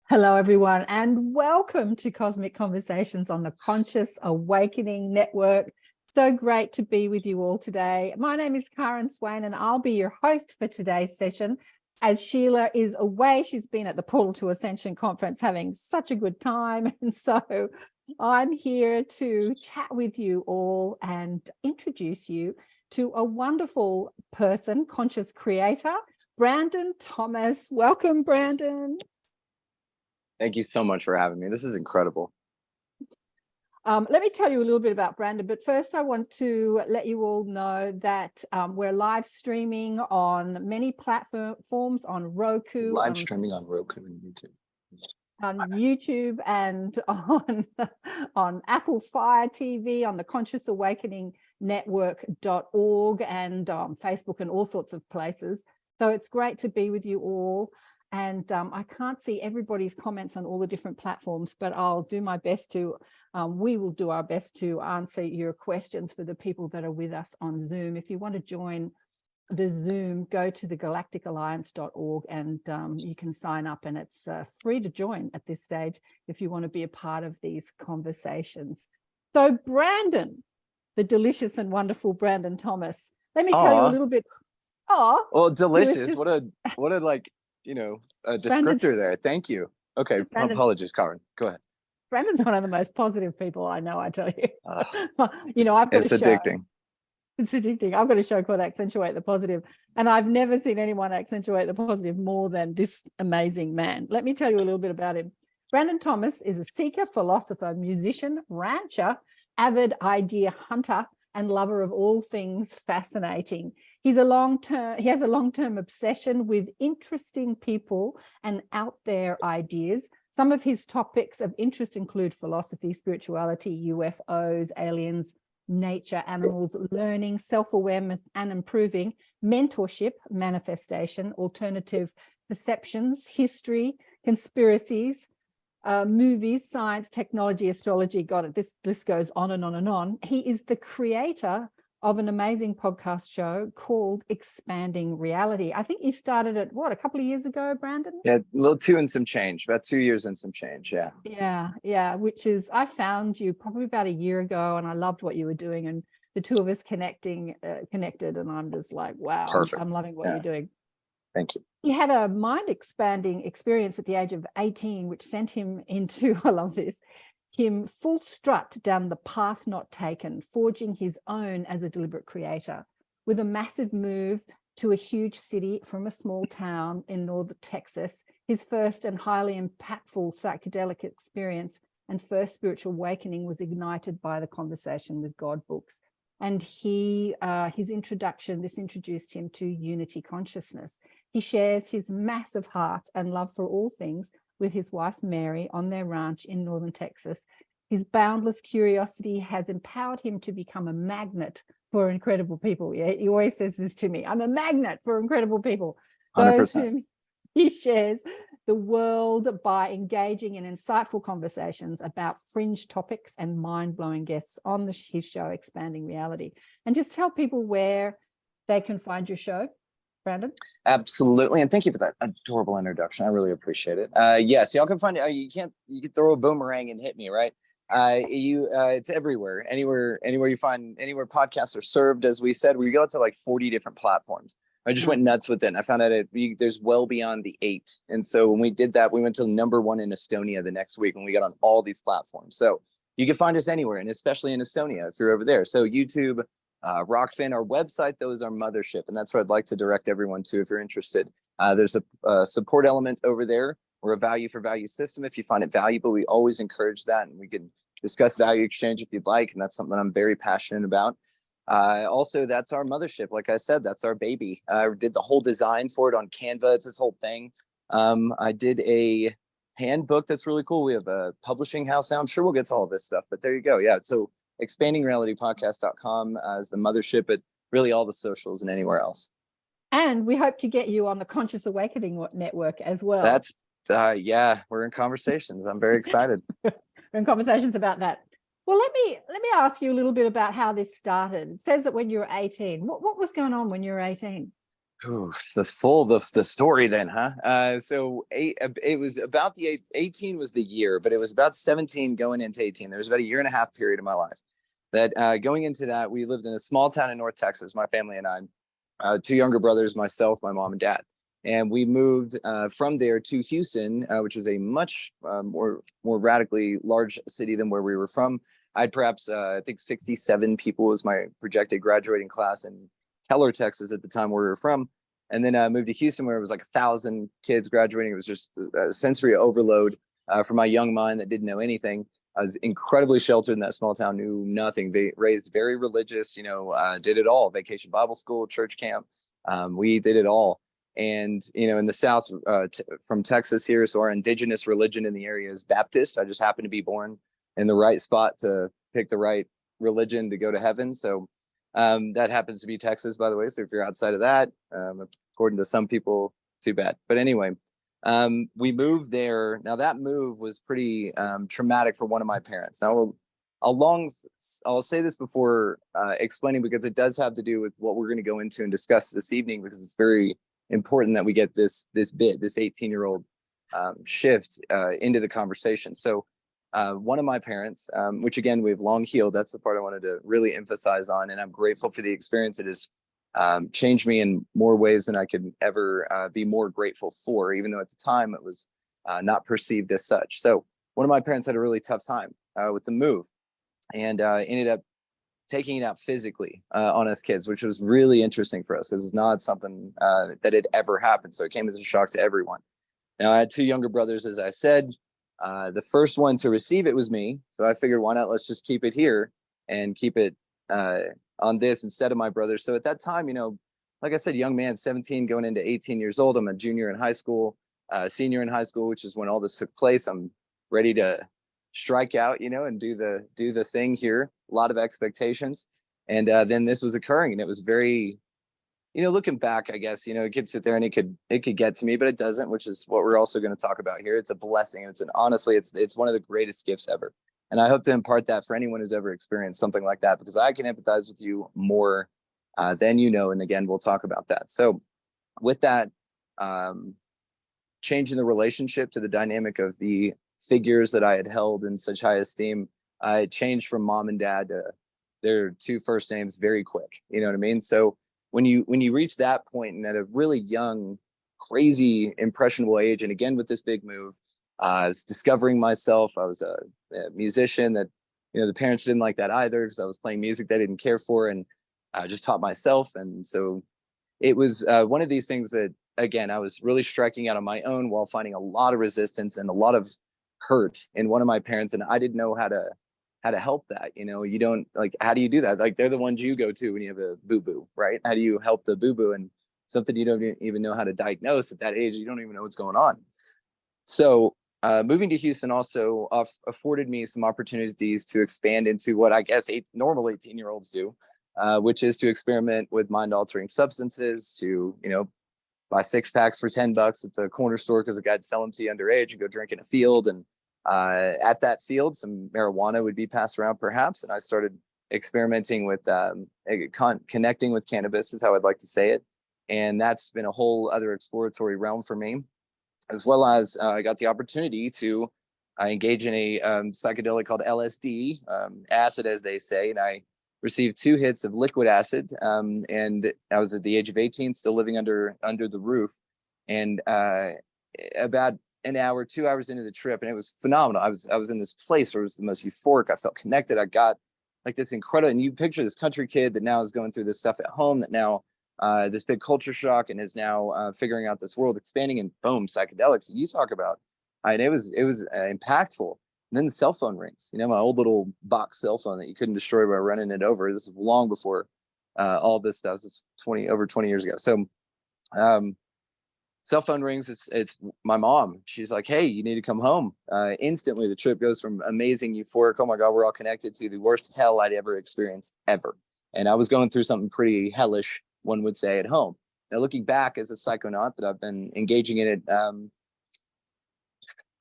Hello, everyone, and welcome to Cosmic Conversations on the Conscious Awakening Network. So great to be with you all today. My name is Karen Swain, and I'll be your host for today's session. As Sheila is away, she's been at the Portal to Ascension conference having such a good time. And so I'm here to chat with you all and introduce you to a wonderful person, conscious creator, Brandon Thomas. Welcome, Brandon. Thank you so much for having me. This is incredible. Let me tell you a little bit about Brandon, but first I want to let you all know that we're live streaming on many platforms, on Roku. Live streaming on Roku and YouTube. On YouTube and on Apple Fire TV, on the Conscious Awakening Network.org and Facebook and all sorts of places. So it's great to be with you all. And I can't see everybody's comments on all the different platforms, but I'll do my best to, we will do our best to answer your questions for the people that are with us on Zoom. If you want to join the Zoom, go to the galacticalliance.org and you can sign up, and it's free to join at this stage if you want to be a part of these conversations. So Brandon, the delicious and wonderful Brandon Thomas, let me tell you a little bit. Oh, well, delicious. What a like, a descriptor there. Thank you. Okay, apologies, Karen. Go ahead. Brandon's one of the most positive people I know, I tell you. I've got it's addicting. It's addicting. I've got a show called Accentuate the Positive, and I've never seen anyone accentuate the positive more than this amazing man. Let me tell you a little bit about him. Brandon Thomas is a seeker, philosopher, musician, rancher, avid idea hunter, and lover of all things fascinating. He has a long-term obsession with interesting people and out there ideas. Some of his topics of interest include philosophy, spirituality, UFOs, aliens, nature, animals, learning, self-awareness and improving, mentorship, manifestation, alternative perceptions, history, conspiracies, movies, science, technology, astrology. Got it. This list goes on and on and on. He is the creator of an amazing podcast show called Expanding Reality. I think you started it, a couple of years ago, Brandon? Yeah, a little two and some change, about 2 years and some change, yeah. Yeah, which is, I found you probably about a year ago, and I loved what you were doing, and the two of us connected, and I'm just like, wow, perfect. I'm loving what you're doing. Thank you. He had a mind-expanding experience at the age of 18, which sent him into, I love this, him full strut down the path not taken, forging his own as a deliberate creator. With a massive move to a huge city from a small town in northern Texas, his first and highly impactful psychedelic experience and first spiritual awakening was ignited by the Conversation with God books. And his introduction, this introduced him to unity consciousness. He shares his massive heart and love for all things with his wife, Mary, on their ranch in northern Texas. His boundless curiosity has empowered him to become a magnet for incredible people. Yeah, he always says this to me. I'm a magnet for incredible people. 100%. Those whom he shares the world by engaging in insightful conversations about fringe topics and mind-blowing guests on his show, Expanding Reality. And just tell people where they can find your show. Brandon? Absolutely, and thank you for that adorable introduction. I really appreciate it. Yes, y'all can find it. You can throw a boomerang and hit me, right? It's everywhere, anywhere you find, anywhere podcasts are served. As we said, we go to like 40 different platforms. I just went nuts with it. And I found out there's well beyond the 8. And so when we did that, we went to #1 in Estonia the next week, and we got on all these platforms. So you can find us anywhere, and especially in Estonia if you're over there. So YouTube, Rockfin, our website, though, is our mothership. And that's where I'd like to direct everyone to if you're interested. There's a support element over there. We're a value for value system. If you find it valuable, we always encourage that. And we can discuss value exchange if you'd like. And that's something I'm very passionate about. Also, that's our mothership. Like I said, that's our baby. I did the whole design for it on Canva. It's this whole thing. I did a handbook that's really cool. We have a publishing house now. I'm sure we'll get to all this stuff, but there you go. Yeah. So expandingrealitypodcast.com as the mothership, but really all the socials and anywhere else. And we hope to get you on the Conscious Awakening Network as well. That's yeah, we're in conversations. I'm very excited. We're in conversations about that. Well, let me ask you a little bit about how this started. It says that when you were 18, what was going on when you were 18? Ooh, that's full of the story then, huh? So it was about the 18 was the year, but it was about 17 going into 18. There was about a 1.5 year period in my life that going into that, we lived in a small town in North Texas, my family and I, 2 younger brothers, myself, my mom and dad. And we moved from there to Houston, which was a much more radically large city than where we were from. I had perhaps, I think 67 people was my projected graduating class in Keller, Texas at the time where we were from. And then I moved to Houston where it was like 1,000 kids graduating. It was just a sensory overload for my young mind that didn't know anything. I was incredibly sheltered in that small town, knew nothing. They raised very religious, did it all. Vacation Bible school, church camp. We did it all. And, in the South from Texas here, so our indigenous religion in the area is Baptist. I just happened to be born in the right spot to pick the right religion to go to heaven. So that happens to be Texas, by the way. So if you're outside of that, according to some people, too bad. But anyway, we moved there. Now that move was pretty traumatic for one of my parents. Now I'll say this before explaining, because it does have to do with what we're going to go into and discuss this evening, because it's very important that we get this 18-year-old shift into the conversation. So one of my parents, which again, we've long healed. That's the part I wanted to really emphasize on. And I'm grateful for the experience. It has changed me in more ways than I could ever be more grateful for, even though at the time it was not perceived as such. So one of my parents had a really tough time with the move, and ended up taking it out physically on us kids, which was really interesting for us because it's not something that had ever happened. So it came as a shock to everyone. Now I had 2 younger brothers, as I said. The first one to receive it was me. So I figured, why not? Let's just keep it here and keep it on this instead of my brother. So at that time, like I said, young man, 17 going into 18 years old. I'm a junior in high school, senior in high school, which is when all this took place. I'm ready to strike out, and do the thing here. A lot of expectations. And then this was occurring, and it was very, looking back, I guess, it could sit there and it could get to me, but it doesn't, which is what we're also going to talk about here. It's a blessing. Honestly, it's one of the greatest gifts ever. And I hope to impart that for anyone who's ever experienced something like that, because I can empathize with you more than you know. And again, we'll talk about that. So with that, changing the relationship to the dynamic of the figures that I had held in such high esteem, it changed from mom and dad to their 2 first names very quick. You know what I mean? So when you reach that point, and at a really young, crazy, impressionable age, and again with this big move, I was discovering myself. I was a musician that, the parents didn't like that either, because I was playing music they didn't care for, and I just taught myself. And so it was one of these things that, again, I was really striking out on my own while finding a lot of resistance and a lot of hurt in one of my parents, and I didn't know how to help that. You don't, like, how do you do that? Like, they're the ones you go to when you have a boo-boo, right? How do you help the boo-boo? And something you don't even know how to diagnose at that age, you don't even know what's going on. So moving to Houston also afforded me some opportunities to expand into what I guess normal 18-year-olds do, which is to experiment with mind-altering substances, to buy 6-packs for $10 at the corner store because the guy'd sell them to you underage, and go drink in a field. And at that field, some marijuana would be passed around perhaps. And I started experimenting with connecting with cannabis, is how I'd like to say it. And that's been a whole other exploratory realm for me, as well as I got the opportunity to engage in a psychedelic called LSD, acid, as they say. And I received 2 hits of liquid acid. And I was at the age of 18, still living under the roof. And about an hour, 2 hours into the trip, and it was phenomenal. I was in this place where it was the most euphoric. I felt connected. I got like this incredible, and you picture this country kid that now is going through this stuff at home, that now this big culture shock, and is now figuring out this world expanding, and boom, psychedelics. You talk about, and it was impactful. And then the cell phone rings. You know, my old little box cell phone that you couldn't destroy by running it over. This is long before all this stuff. This is over 20 years ago. So cell phone rings. It's my mom. She's like, "Hey, you need to come home." Instantly, the trip goes from amazing, euphoric, "Oh my God, we're all connected," to the worst hell I'd ever experienced ever. And I was going through something pretty hellish, one would say, at home. Now, looking back as a psychonaut, that I've been engaging in it,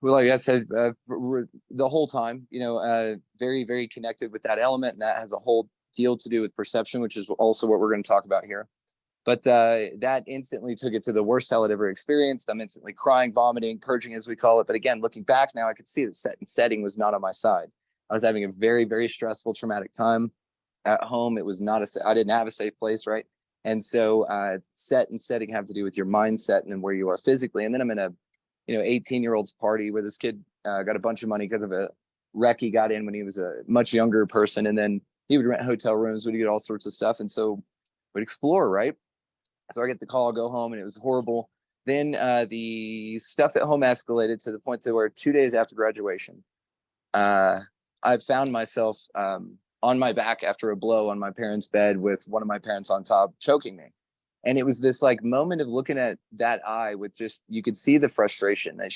well, like I said, the whole time, you know, very, very connected with that element, and that has a whole deal to do with perception, which is also what we're going to talk about here. But that instantly took it to the worst hell I'd ever experienced. I'm instantly crying, vomiting, purging, as we call it. But again, looking back now, I could see the setting was not on my side. I was having a very, very stressful, traumatic time at home. It was not I didn't have a safe place, right? And so set and setting have to do with your mindset and where you are physically. And then I'm in a 18-year-old's party where this kid got a bunch of money because of a wreck he got in when he was a much younger person. And then he would rent hotel rooms, we'd get all sorts of stuff. And so we'd explore, right? So I get the call, go home, and it was horrible. Then the stuff at home escalated to the point to where 2 days after graduation, I found myself on my back after a blow on my parents' bed with one of my parents on top choking me. And it was this like moment of looking at that eye with just, you could see the frustration that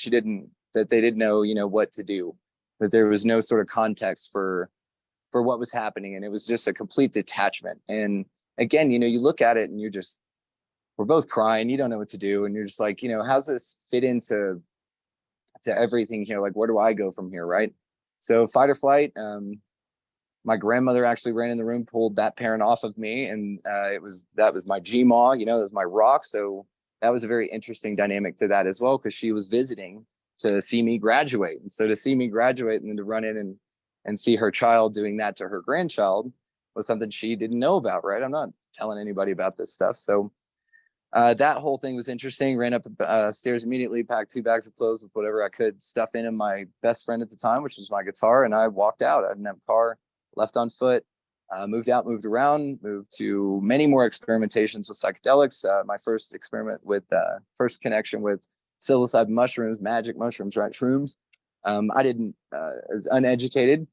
they didn't know, what to do, that there was no sort of context for what was happening. And it was just a complete detachment. And again, you look at it and we're both crying, you don't know what to do. And you're just like, how's this fit into everything here? Like, where do I go from here? Right. So fight or flight. My grandmother actually ran in the room, pulled that parent off of me. And that was my GMA, that was my rock. So that was a very interesting dynamic to that as well, because she was visiting to see me graduate. And so to see me graduate and then to run in and see her child doing that to her grandchild was something she didn't know about, right? I'm not telling anybody about this stuff. So that whole thing was interesting. Ran up stairs immediately, packed 2 bags of clothes with whatever I could stuff in, and my best friend at the time, which was my guitar, and I walked out. I didn't have a car, left on foot, moved out, moved around, moved to many more experimentations with psychedelics. My first experiment with first connection with psilocybin mushrooms, magic mushrooms, right? Shrooms. I was uneducated,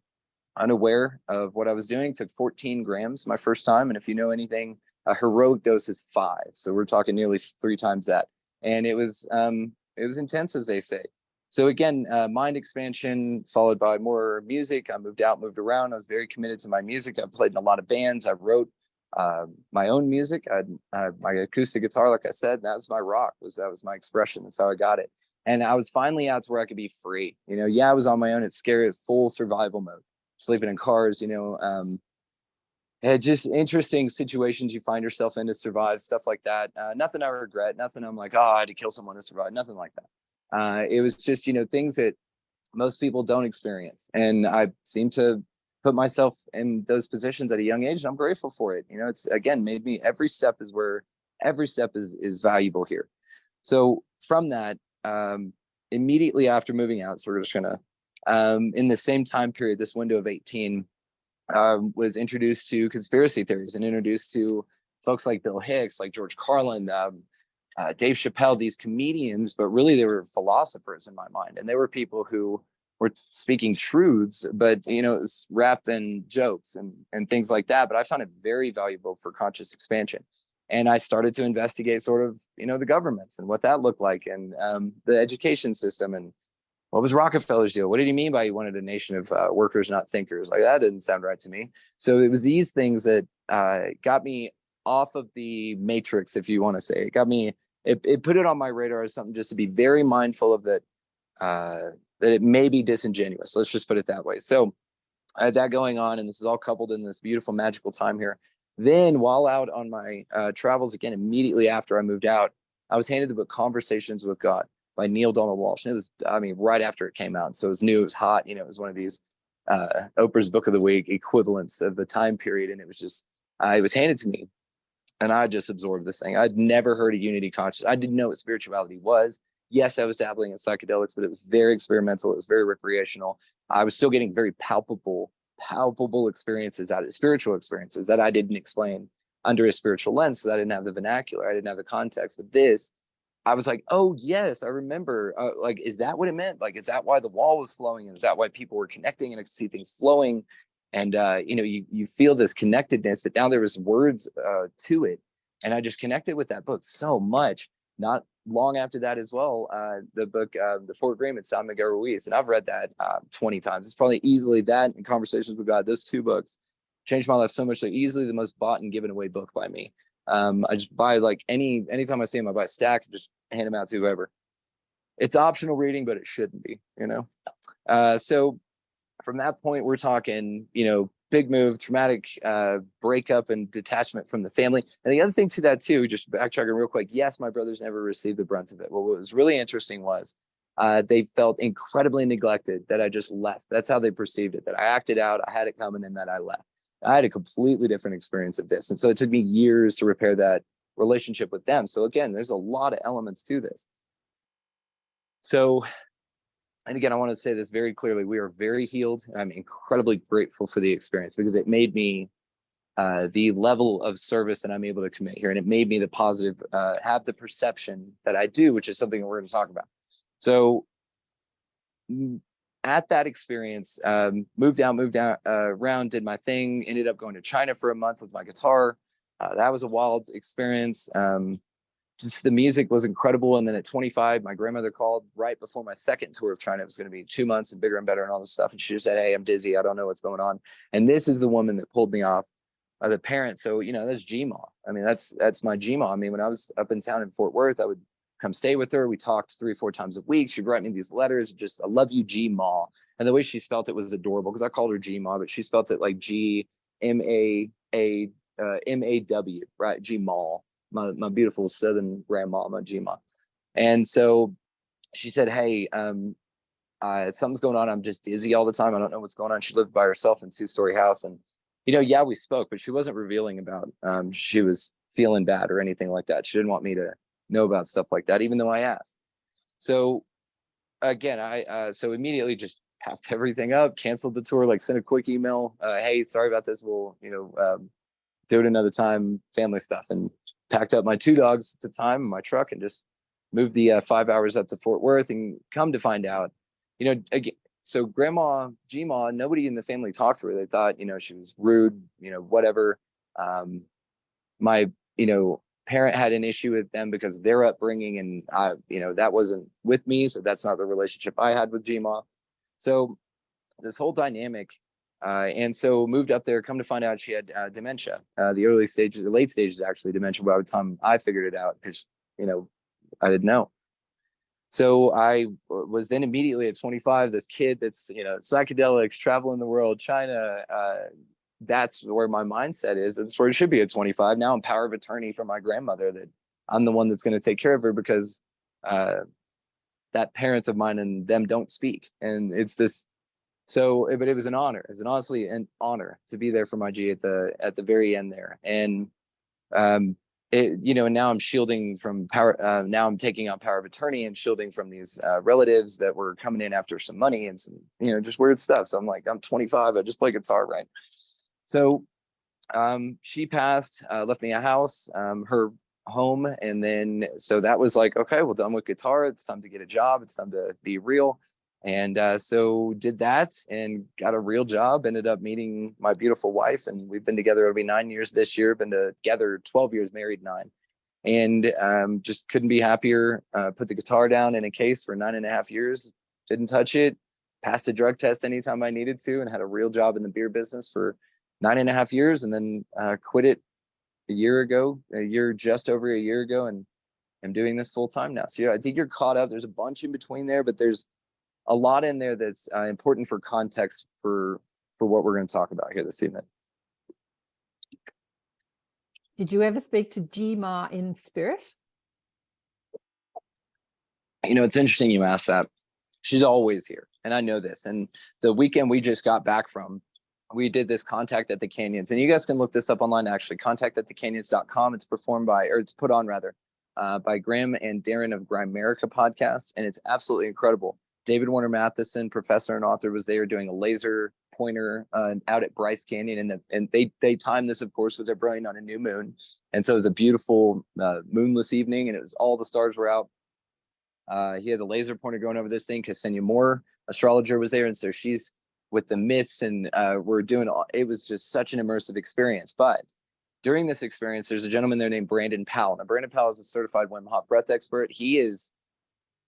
unaware of what I was doing. Took 14 grams my first time. And if you know anything, a heroic dose is 5. So we're talking nearly 3 times that. And it was intense, as they say. So again, mind expansion followed by more music. I moved out, moved around. I was very committed to my music. I played in a lot of bands. I wrote my own music. I had my acoustic guitar, like I said, that was my rock. That was my expression. That's how I got it. And I was finally out to where I could be free. I was on my own. It's scary. It's full survival mode. Sleeping in cars, just interesting situations you find yourself in to survive, stuff like that. Nothing I regret. Nothing I'm like, oh, I had to kill someone to survive. Nothing like that. It was just, things that most people don't experience. And I seem to put myself in those positions at a young age. And I'm grateful for it. It's, again, made me, every step is valuable here. So from that, immediately after moving out, so we're just going to, in the same time period, this window of 18, was introduced to conspiracy theories and introduced to folks like Bill Hicks, like George Carlin, Dave Chappelle, these comedians, but really they were philosophers in my mind. And they were people who were speaking truths, but, it was wrapped in jokes and things like that. But I found it very valuable for conscious expansion. And I started to investigate sort of, the governments and what that looked like, and the education system, and what was Rockefeller's deal? What did he mean by he wanted a nation of workers, not thinkers? Like, that didn't sound right to me. So it was these things that got me off of the matrix, if you want to say. It got me, it put it on my radar as something just to be very mindful of, that it may be disingenuous. Let's just put it that way. So I had that going on, and this is all coupled in this beautiful magical time here. Then while out on my travels again, immediately after I moved out, I was handed the book Conversations with God by Neil Donald Walsh. And it was, I mean, right after it came out. So it was new, it was hot, it was one of these Oprah's Book of the Week equivalents of the time period. And it was just, it was handed to me. And I just absorbed this thing. I'd never heard of unity consciousness. I didn't know what spirituality was. Yes, I was dabbling in psychedelics, but it was very experimental. It was very recreational. I was still getting very palpable experiences out of spiritual experiences that I didn't explain under a spiritual lens, because I didn't have the vernacular, I didn't have the context. But this, I was like, oh yes, I remember. Like, is that what it meant? Like, is that why the wall was flowing? And is that why people were connecting and I could see things flowing? And you feel this connectedness, but now there was words to it, and I just connected with that book so much. Not long after that as well, the book The Four Agreements, San Miguel Ruiz, and I've read that 20 times. It's probably easily that and Conversations with God. Those two books changed my life so much. They're easily the most bought and given away book by me. I just buy, like, anytime I see them, I buy a stack and just hand them out to whoever. It's optional reading, but it shouldn't be, so from that point, we're talking, big move, traumatic breakup and detachment from the family. And the other thing to that too, just backtracking real quick, yes, my brothers never received the brunt of it. Well, what was really interesting was they felt incredibly neglected that I just left. That's how they perceived it, that I acted out, I had it coming, and that I left. I had a completely different experience of this. And so it took me years to repair that relationship with them. So again, there's a lot of elements to this. So, and again, I want to say this very clearly. We are very healed, and I'm incredibly grateful for the experience, because it made me the level of service that I'm able to commit here. And it made me the positive, have the perception that I do, which is something that we're going to talk about. So at that experience, moved out around, did my thing, ended up going to China for a month with my guitar. That was a wild experience. Just the music was incredible. And then at 25, my grandmother called right before my second tour of China. It was going to be 2 months and bigger and better and all this stuff. And she just said, hey, I'm dizzy. I don't know what's going on. And this is the woman that pulled me off, the parent. So, that's Gma. I mean, that's my Gma. I mean, when I was up in town in Fort Worth, I would come stay with her. We talked 3 or 4 times a week. She'd write me these letters, just, I love you, Gma. And the way she spelt it was adorable, because I called her Gma, but she spelt it like Gmaw, right? Gma. My beautiful Southern grandmama, Gma. And so she said, hey, something's going on. I'm just dizzy all the time. I don't know what's going on. She lived by herself in a 2-story house. And, yeah, we spoke, but she wasn't revealing about she was feeling bad or anything like that. She didn't want me to know about stuff like that, even though I asked. So again, I so immediately just packed everything up, canceled the tour, like sent a quick email. Hey, sorry about this. We'll, do it another time, family stuff. And packed up my 2 dogs at the time in my truck and just moved the 5 hours up to Fort Worth. And come to find out, again, so Grandma Gma, nobody in the family talked to her. They thought, she was rude, whatever. My, parent had an issue with them because of their upbringing, and I, that wasn't with me. So that's not the relationship I had with Gma. So this whole dynamic, and so moved up there. Come to find out, she had dementia. The late stages actually, dementia. By the time I figured it out, because I didn't know. So I was then immediately at 25, this kid that's psychedelics, traveling the world, China. That's where my mindset is. That's where it should be at 25. Now I'm power of attorney for my grandmother, that I'm the one that's going to take care of her, because that parents of mine and them don't speak, and it's this. So, but it was an honor. It was honestly an honor to be there for my G at the very end there. And and now I'm shielding from power. Now I'm taking on power of attorney and shielding from these relatives that were coming in after some money and some, just weird stuff. So I'm like, I'm 25. I just play guitar, right? So she passed, left me a house, her home. And then, so that was like, okay, well, done with guitar. It's time to get a job. It's time to be real. And so did that and got a real job, ended up meeting my beautiful wife, and we've been together, it'll be 9 years this year, been together 12 years, married 9. And just couldn't be happier. Put the guitar down in a case for 9.5 years, didn't touch it, passed a drug test anytime I needed to, and had a real job in the beer business for 9.5 years, and then quit it just over a year ago, and I'm doing this full time now. So yeah, I think you're caught up. There's a bunch in between there, but there's a lot in there that's important for context for what we're going to talk about here this evening. Did you ever speak to Jima in spirit? You know, it's interesting you asked that. She's always here, and I know this. And the weekend we just got back from, we did this Contact at the Canyons, and you guys can look this up online. Actually, contactatthecanyons.com. It's performed by, or it's put on rather, by Graham and Darren of Grimerica podcast, and it's absolutely incredible. David Warner Matheson, professor and author, was there doing a laser pointer out at Bryce Canyon, and they timed this, of course, because they're brilliant on a new moon, and so it was a beautiful moonless evening, and it was all the stars were out. He had the laser pointer going over this thing. Ksenia Moore, astrologer, was there, and so she's with the myths, and we're doing all. It was just such an immersive experience. But during this experience, there's a gentleman there named Brandon Powell. Now, Brandon Powell is a certified Wim Hof breath expert. He is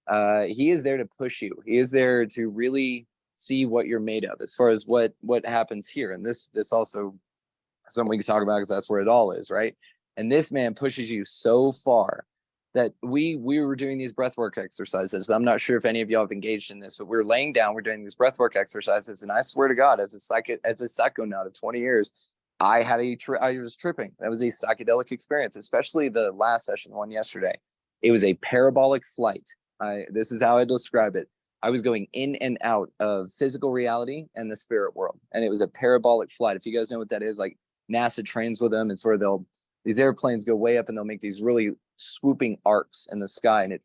there to push you. He is there to really see what you're made of, as far as what happens here. And this also something we can talk about, because that's where it all is, right? And this man pushes you so far that we were doing these breathwork exercises. I'm not sure if any of y'all have engaged in this, but we're laying down, we're doing these breathwork exercises, and I swear to God, as a psychonaut of 20 years, I was tripping. That was a psychedelic experience, especially the last session, the one yesterday. It was a parabolic flight. This is how I describe it. I was going in and out of physical reality and the spirit world, and it was a parabolic flight. If you guys know what that is, like NASA trains with them, it's where these airplanes go way up and they'll make these really swooping arcs in the sky, and it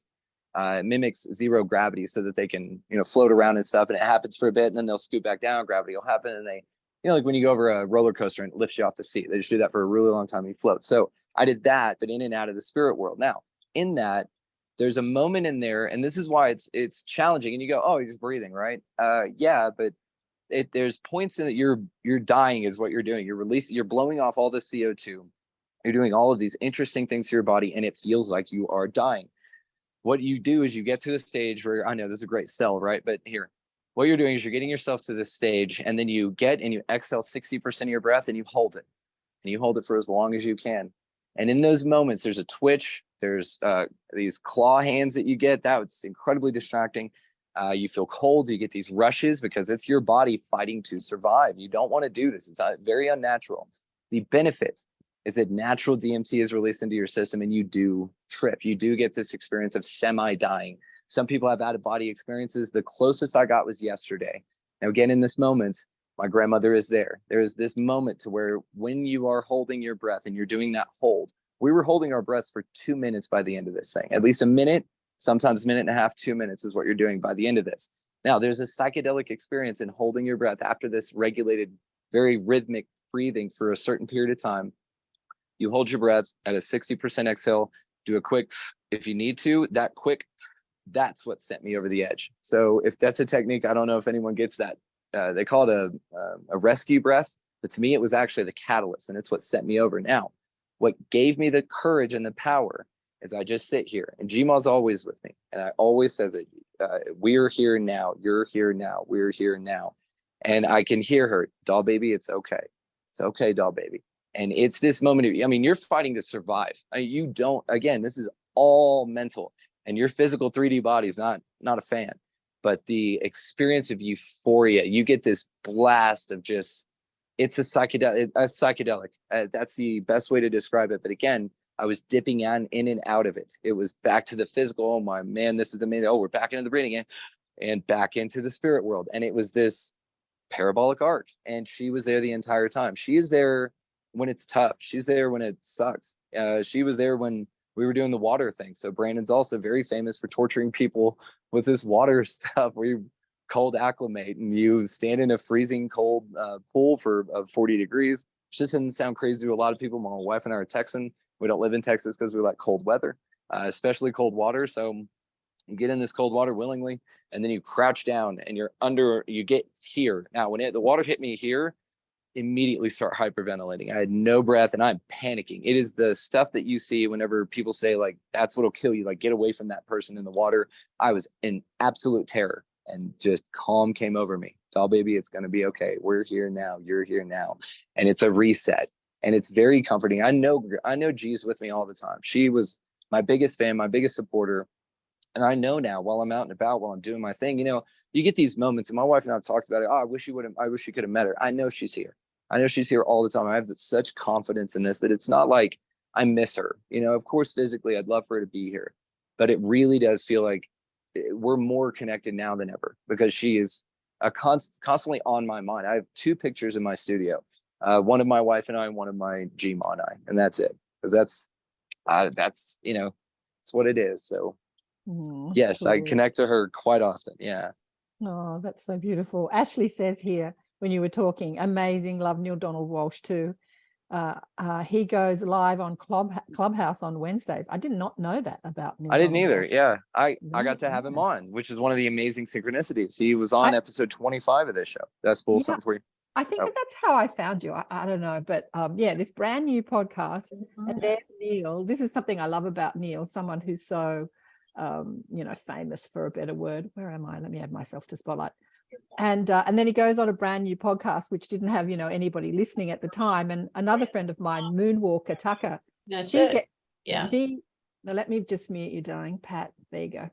mimics zero gravity so that they can, float around and stuff. And it happens for a bit, and then they'll scoot back down. Gravity will happen, and they, like when you go over a roller coaster and it lifts you off the seat, they just do that for a really long time. You float. So I did that, but in and out of the spirit world. Now, in that, there's a moment in there, and this is why it's challenging. And you go, oh, you're just breathing, right? Yeah, but there's points in that you're dying is what you're doing. You're blowing off all the CO2. You're doing all of these interesting things to your body, and it feels like you are dying. What you do is you get to the stage where, I know this is a great sell, right? But here, what you're doing is you're getting yourself to this stage, and then you exhale 60% of your breath, and you hold it. And you hold it for as long as you can. And in those moments, there's a twitch. There's these claw hands that you get. That's incredibly distracting. You feel cold. You get these rushes because it's your body fighting to survive. You don't want to do this. It's very unnatural. The benefit is that natural DMT is released into your system, and you do trip. You do get this experience of semi-dying. Some people have out-of-body experiences. The closest I got was yesterday. Now, again, in this moment, my grandmother is there. There is this moment to where when you are holding your breath and you're doing that hold, we were holding our breaths for 2 minutes by the end of this thing. At least a minute, sometimes a minute and a half, 2 minutes is what you're doing by the end of this. Now, there's a psychedelic experience in holding your breath after this regulated, very rhythmic breathing for a certain period of time. You hold your breath at a 60% exhale, do a quick, if you need to, that quick, that's what sent me over the edge. So if that's a technique, I don't know if anyone gets that. They call it a rescue breath, but to me, it was actually the catalyst, and it's what sent me over. Now, what gave me the courage and the power is I just sit here, and Gma's always with me. And I always says it, we're here now, you're here now, we're here now. And I can hear her, doll baby, it's okay. It's okay, doll baby. And it's this moment of, you're fighting to survive. You don't, again, this is all mental, and your physical 3D body is not a fan, but the experience of euphoria, you get this blast of just, it's a psychedelic. That's the best way to describe it. But again, I was dipping in and out of it. It was back to the physical. Oh my man, this is amazing. Oh, we're back into the breathing again, and back into the spirit world. And it was this parabolic arc, and she was there the entire time. She is there when it's tough. She's there when it sucks. She was there when we were doing the water thing. So Brandon's also very famous for torturing people with this water stuff where you cold acclimate and you stand in a freezing cold pool for 40 degrees. It just doesn't sound crazy to a lot of people. My wife and I are Texan. We don't live in Texas because we like cold weather, especially cold water. So you get in this cold water willingly, and then you crouch down and you get here. Now, when the water hit me here, immediately start hyperventilating. I had no breath, and I'm panicking. It is the stuff that you see whenever people say, like, that's what'll kill you, like, get away from that person in the water. I was in absolute terror, and just calm came over me. Doll baby, it's going to be okay. We're here now. You're here now. And it's a reset, and it's very comforting. I know G's with me all the time. She was my biggest fan, my biggest supporter. And I know now, while I'm out and about, while I'm doing my thing, you get these moments, and my wife and I have talked about it. Oh, I wish you could have met her. I know she's here. I know she's here all the time. I have such confidence in this that it's not like I miss her. You know, of course, physically, I'd love for her to be here, but it really does feel like we're more connected now than ever because she is constantly on my mind. I have 2 pictures in my studio, one of my wife and I, and one of my Gma and I, and that's it. Because that's you know, it's what it is. So yes, I Sure. connect to her quite often. Yeah. Oh, that's so beautiful. Ashley says here, when you were talking, amazing, love Neil Donald Walsh too. He goes live on Clubhouse on Wednesdays. I did not know that about Neil I didn't Donald either. Walsh. Yeah. I Yeah, got to have him yeah. on, which is one of the amazing synchronicities. He was on I, episode 25 of this show. That's cool. yeah, Something for you. I think Oh. that's how I found you. I don't know, but yeah, this brand new podcast, and there's Neil. This is something I love about Neil, someone who's so, you know, famous, for a better word. Where am I? Let me add myself to Spotlight. And then he goes on a brand new podcast, which didn't have, you know, anybody listening at the time. And another friend of mine, Moonwalker Tucker, That's it. Yeah. Now let me just mute you, darling. Pat, there you go.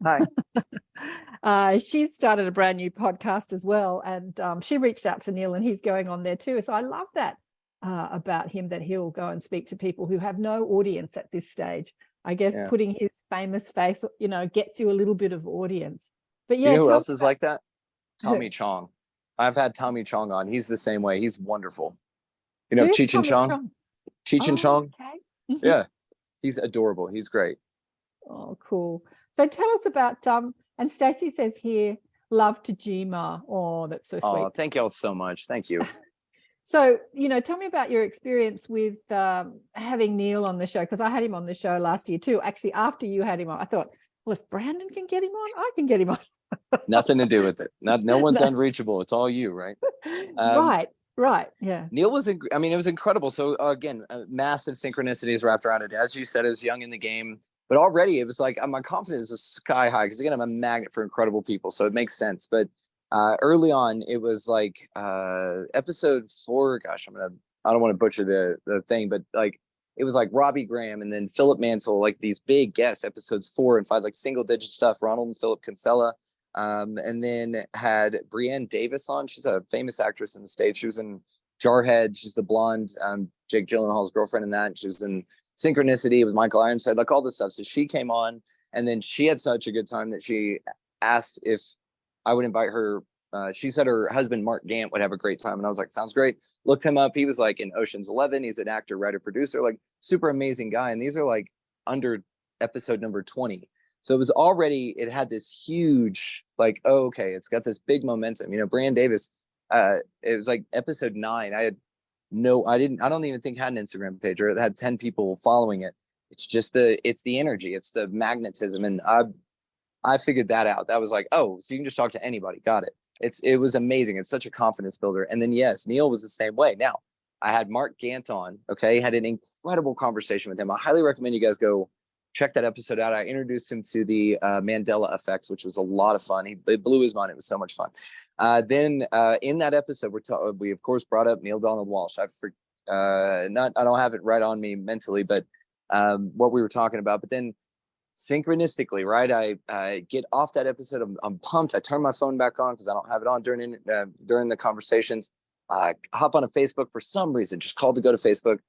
Hi. She started a brand new podcast as well, and she reached out to Neil, and he's going on there too. So I love that about him, that he'll go and speak to people who have no audience at this stage. I guess putting his famous face, you know, gets you a little bit of audience. But yeah, you know who else is like that? Tommy Chong. I've had Tommy Chong on. He's the same way. He's wonderful. You know, Who's Cheech and Tommy Chong. Cheech and Chong. Okay. Yeah, he's adorable. He's great. Oh, cool. So tell us about and Stacey says here, love to Gma. Oh, that's so sweet. Oh, thank y'all so much. Thank you. So, you know, tell me about your experience with having Neil on the show, because I had him on the show last year too. Actually, after you had him on, I thought, well, if Brandon can get him on, I can get him on. Nothing to do with it. No one's unreachable. It's all you, right? Right. Yeah. Neil was, I mean, it was incredible. So again, massive synchronicities wrapped around it. As you said, I was young in the game, but already it was like my confidence is sky high because again, I'm a magnet for incredible people. So it makes sense. But early on, it was like episode 4. Gosh, I don't want to butcher the thing, but like it was like Robbie Graham and then Philip Mansell, like these big guests, episodes 4 and 5, like single digit stuff. Ronald and Philip Kinsella. And then had Brienne Davis on. She's a famous actress in the States. She was in Jarhead. She's the blonde Jake Gyllenhaal's girlfriend in that. She was in Synchronicity with Michael Ironside, like all this stuff. So she came on, and then she had such a good time that she asked if I would invite her. She said her husband, Mark Gant, would have a great time. And I was like, sounds great. Looked him up. He was like in Ocean's 11. He's an actor, writer, producer, like super amazing guy. And these are like under episode number 20. So it was already, it had this huge, like, oh, okay, it's got this big momentum. You know, Brian Davis, it was like episode 9. I don't even think had an Instagram page, or it had 10 people following it. It's just it's the energy, it's the magnetism. And I figured that out. That was like, oh, so you can just talk to anybody. Got it. It was amazing. It's such a confidence builder. And then yes, Neil was the same way. Now I had Mark Gant on, okay, had an incredible conversation with him. I highly recommend you guys go check that episode out. I introduced him to the Mandela effect, which was a lot of fun. It blew his mind. It was so much fun. Then in that episode, we of course brought up Neil Donald Walsh. I don't have it right on me mentally, but what we were talking about. But then synchronistically, right? I get off that episode. I'm pumped. I turn my phone back on because I don't have it on during the conversations. I hop on a Facebook for some reason. Just called to go to Facebook.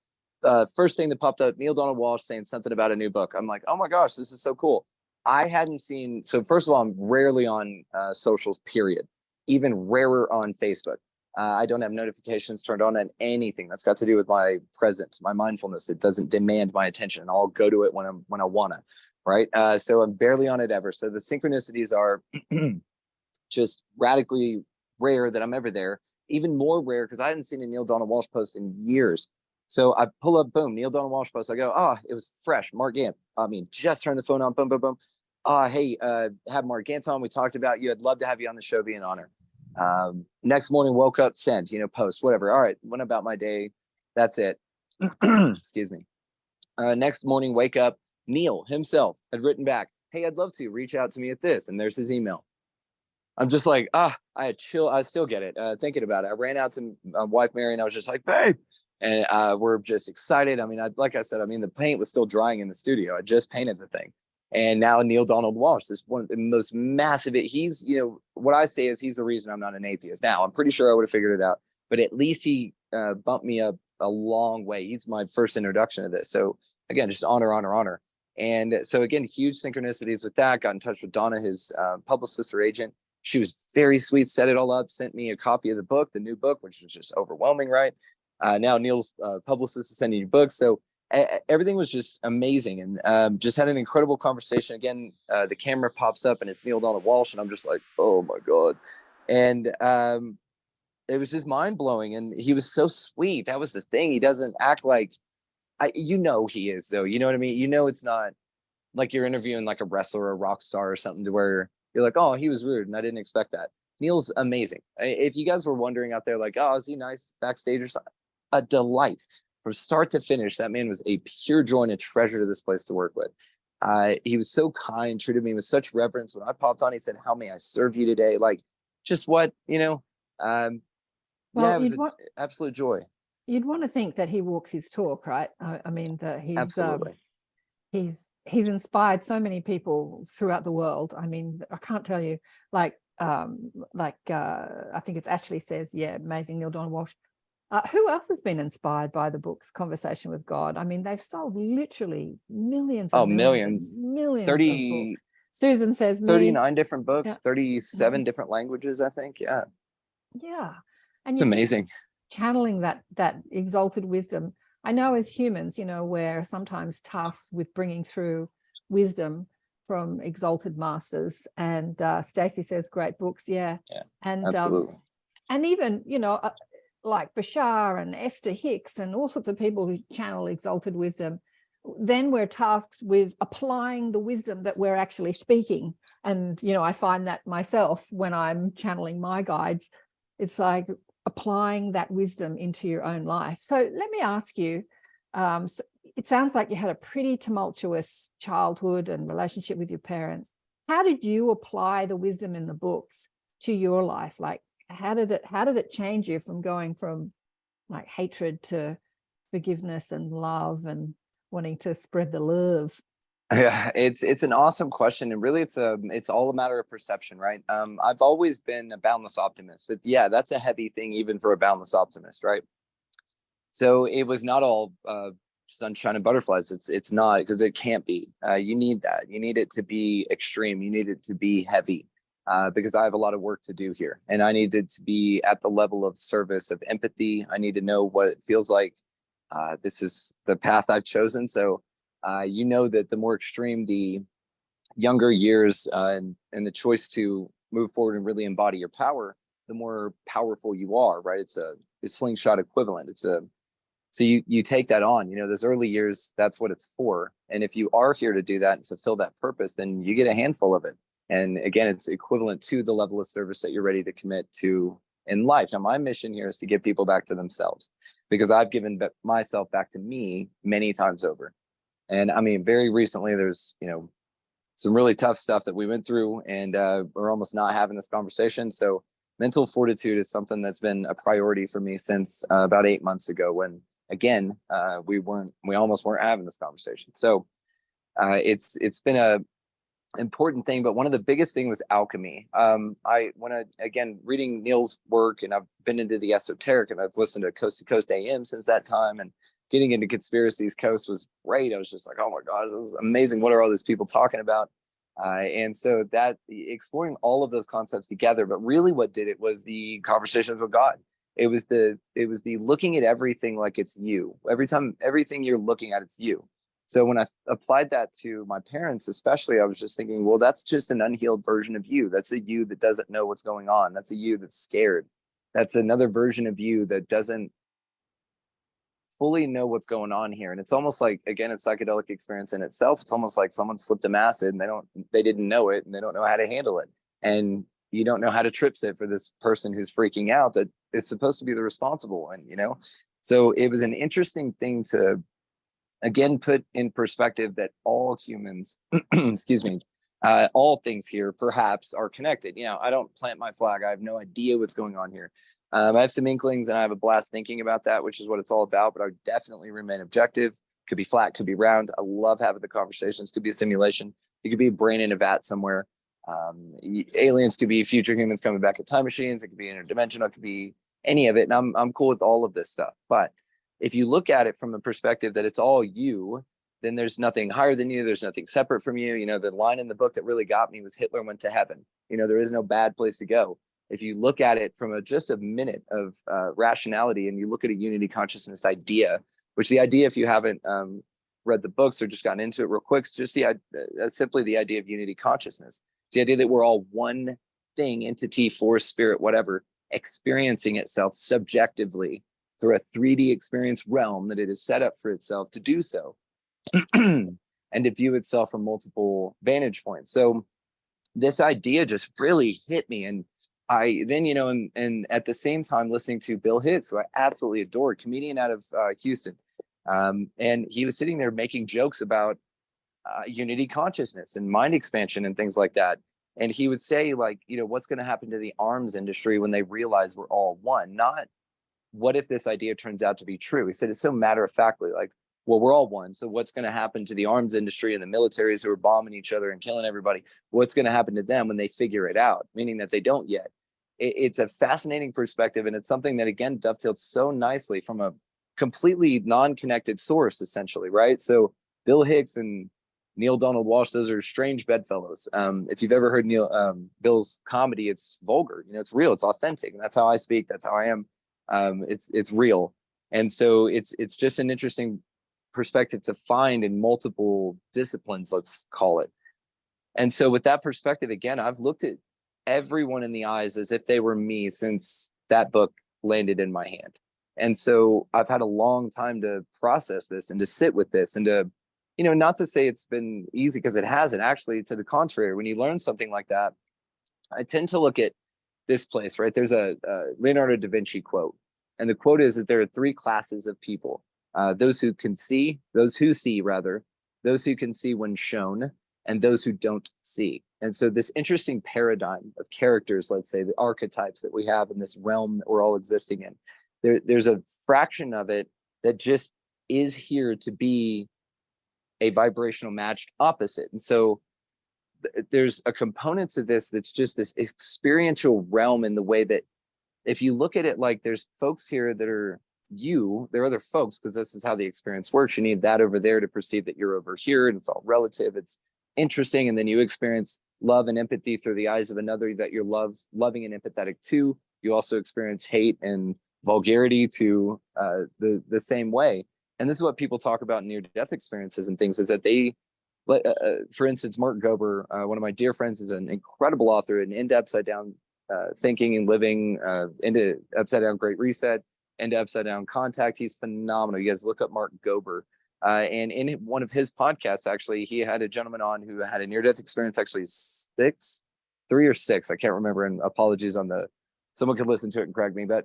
First thing that popped up, Neil Donald Walsh saying something about a new book. I'm like, oh my gosh, this is so cool. I hadn't seen, so first of all, I'm rarely on socials, period. Even rarer on Facebook. I don't have notifications turned on and anything that's got to do with my present, my mindfulness. It doesn't demand my attention. And I'll go to it when I wanna, right? So I'm barely on it ever. So the synchronicities are just radically rare that I'm ever there. Even more rare because I hadn't seen a Neil Donald Walsh post in years. So I pull up, boom, Neil Donald Walsh post. I go, oh, it was fresh. Mark Gant. I mean, just turned the phone on, boom, boom, boom. Hey, have Mark Gant on. We talked about you. I'd love to have you on the show. Be an honor. Next morning, woke up, sent, post, whatever. All right, went about my day. That's it. Excuse me. Next morning, wake up. Neil himself had written back, hey, I'd love to reach out to me at this. And there's his email. I'm just like, I had chill. I still get it. Thinking about it. I ran out to my wife, Mary, and I was just like, babe. And we're just excited. I mean, like I said, the paint was still drying in the studio. I just painted the thing. And now Neil Donald Walsh, this one of the most massive, he's, what I say is he's the reason I'm not an atheist. Now, I'm pretty sure I would have figured it out, but at least he bumped me up a long way. He's my first introduction to this. So again, just honor, honor, honor. And so again, huge synchronicities with that. Got in touch with Donna, his publicist or agent. She was very sweet, set it all up, sent me a copy of the book, the new book, which was just overwhelming, right? Now Neil's publicist is sending you books. So everything was just amazing, and just had an incredible conversation. Again, the camera pops up and it's Neil Donald Walsh, and I'm just like, oh my God. And it was just mind blowing. And he was so sweet. That was the thing. He doesn't act like, he is though. You know what I mean? It's not like you're interviewing like a wrestler or a rock star or something to where you're like, oh, he was rude and I didn't expect that. Neil's amazing. If you guys were wondering out there, like, oh, is he nice backstage or something? A delight from start to finish. That man was a pure joy and a treasure to this place to work with. He was so kind, treated me with such reverence. When I popped on, he said, how may I serve you today? Like, just what, it was an absolute joy. You'd want to think that he walks his talk, right? I mean, that he's absolutely. He's inspired so many people throughout the world. I mean, I can't tell you, I think it's Ashley says, yeah, amazing Neil Donald Walsh. Who else has been inspired by the books Conversation with God? I mean, they've sold literally millions and millions. 30 of books. Susan says 39 different books, yeah. 37 different languages, I think. Yeah. And it's amazing. Channeling that exalted wisdom. I know as humans, we're sometimes tasked with bringing through wisdom from exalted masters. And Stacey says, great books. Yeah. And absolutely. And even, like Bashar and Esther Hicks and all sorts of people who channel exalted wisdom, then we're tasked with applying the wisdom that we're actually speaking. And, I find that myself when I'm channeling my guides, it's like applying that wisdom into your own life. So let me ask you, so it sounds like you had a pretty tumultuous childhood and relationship with your parents. How did you apply the wisdom in the books to your life? Like, how did it change you from going from like hatred to forgiveness and love and wanting to spread the love? Yeah, it's an awesome question, and really it's all a matter of perception, right? I've always been a boundless optimist, but yeah, that's a heavy thing even for a boundless optimist, right? So it was not all sunshine and butterflies. It's not, because it can't be. You need that. You need it to be extreme. You need it to be heavy, because I have a lot of work to do here, and I needed to be at the level of service, of empathy. I need to know what it feels like. This is the path I've chosen, so. That the more extreme the younger years and the choice to move forward and really embody your power, the more powerful you are, right? It's a slingshot equivalent. So you take that on, those early years, that's what it's for. And if you are here to do that and fulfill that purpose, then you get a handful of it. And again, it's equivalent to the level of service that you're ready to commit to in life. Now, my mission here is to get people back to themselves, because I've given myself back to me many times over. And I mean, very recently, there's, some really tough stuff that we went through, and we're almost not having this conversation. So mental fortitude is something that's been a priority for me since about 8 months ago, when, again, we almost weren't having this conversation. So it's been a important thing, but one of the biggest things was alchemy. Again, reading Neil's work, and I've been into the esoteric, and I've listened to Coast to Coast AM since that time, and getting into Conspiracies Coast was great. I was just like, oh my God, this is amazing. What are all these people talking about? And so that exploring all of those concepts together, but really what did it was the conversations with God. It was the looking at everything like it's you. Everything you're looking at, it's you. So when I applied that to my parents, especially, I was just thinking, well, that's just an unhealed version of you. That's a you that doesn't know what's going on. That's a you that's scared. That's another version of you that doesn't fully know what's going on here. And it's almost like, again, a psychedelic experience in itself. It's almost like someone slipped them acid and they didn't know it, and they don't know how to handle it. And you don't know how to trip sit for this person who's freaking out that is supposed to be the responsible one, So it was an interesting thing to, again, put in perspective that all humans, excuse me, all things here perhaps are connected. I don't plant my flag. I have no idea what's going on here. I have some inklings, and I have a blast thinking about that, which is what it's all about. But I would definitely remain objective. Could be flat, could be round. I love having the conversations. Could be a simulation. It could be a brain in a vat somewhere. Aliens could be future humans coming back in time machines. It could be interdimensional. It could be any of it. And I'm cool with all of this stuff. But If you look at it from a perspective that it's all you, then there's nothing higher than you. There's nothing separate from you. You know, the line in the book that really got me was Hitler went to heaven. You know, there is no bad place to go. If you look at it from just a minute of rationality, and you look at a unity consciousness idea, which the idea, if you haven't read the books or just gotten into it real quick, it's just simply the idea of unity consciousness. It's the idea that we're all one thing, entity, force, spirit, whatever, experiencing itself subjectively through a 3D experience realm that it is set up for itself to do so. And to view itself from multiple vantage points. So this idea just really hit me. And I then, you know, and at the same time listening to Bill Hicks, who I absolutely adore, comedian out of Houston. And he was sitting there making jokes about unity consciousness and mind expansion and things like that. And he would say, like, you know, what's going to happen to the arms industry when they realize we're all one? Not what if this idea turns out to be true? He said it's so matter of factly, like, well, we're all one. So what's going to happen to the arms industry and the militaries who are bombing each other and killing everybody? What's going to happen to them when they figure it out? Meaning that they don't yet. It's a fascinating perspective. And it's something that, again, dovetails so nicely from a completely non-connected source, essentially, right? So Bill Hicks and Neil Donald Walsh, those are strange bedfellows. If you've ever heard Bill's comedy, it's vulgar. You know, it's real. It's authentic. And that's how I speak. That's how I am. It's real. And so it's just an interesting perspective to find in multiple disciplines, let's call it. And so with that perspective, again, I've looked at everyone in the eyes as if they were me since that book landed in my hand. And so I've had a long time to process this and to sit with this and to, you know, not to say it's been easy, because it hasn't. Actually, to the contrary, when you learn something like that, I tend to look at this place, right? There's a Leonardo da Vinci quote. And the quote is that there are three classes of people. Those who can see, those who see rather, those who can see when shown, and those who don't see. And so this interesting paradigm of characters, let's say the archetypes that we have in this realm that we're all existing in, there's a fraction of it that just is here to be a vibrational matched opposite. And so there's a component to this that's just this experiential realm, in the way that if you look at it, like, there's folks here that are there are other folks, because this is how the experience works. You need that over there to perceive that you're over here, and it's all relative. It's interesting. And then you experience love and empathy through the eyes of another that you're loving and empathetic to. You also experience hate and vulgarity to the same way. And this is what people talk about in near-death experiences and things, is that they, for instance, Mark Gober, one of my dear friends, is an incredible author and into Upside Down Thinking and Living, into Upside Down Great Reset, into Upside Down Contact. He's phenomenal. You guys look up Mark Gober. And in one of his podcasts, actually, he had a gentleman on who had a near-death experience, actually 3 or 6, I can't remember, and apologies on someone could listen to it and correct me, but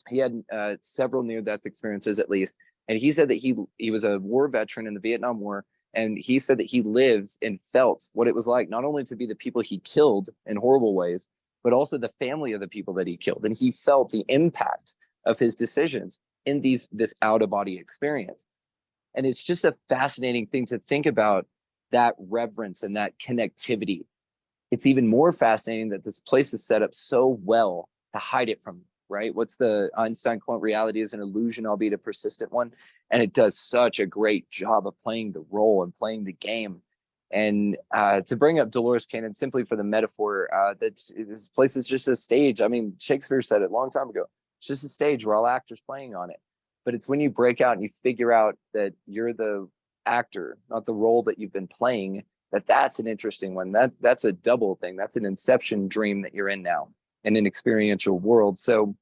he had several near-death experiences at least. And he said that he was a war veteran in the Vietnam War. And he said that he lives and felt what it was like, not only to be the people he killed in horrible ways, but also the family of the people that he killed. And he felt the impact of his decisions in this out-of-body experience. And it's just a fascinating thing to think about, that reverence and that connectivity. It's even more fascinating that this place is set up so well to hide it from, right? What's the Einstein quote? Reality is an illusion, albeit a persistent one. And it does such a great job of playing the role and playing the game. And to bring up Dolores Cannon simply for the metaphor that this place is just a stage. I mean, Shakespeare said it a long time ago. It's just a stage. We're all actors playing on it. But it's when you break out and you figure out that you're the actor, not the role that you've been playing, that's an interesting one. That's a double thing. That's an inception dream that you're in now in an experiential world. So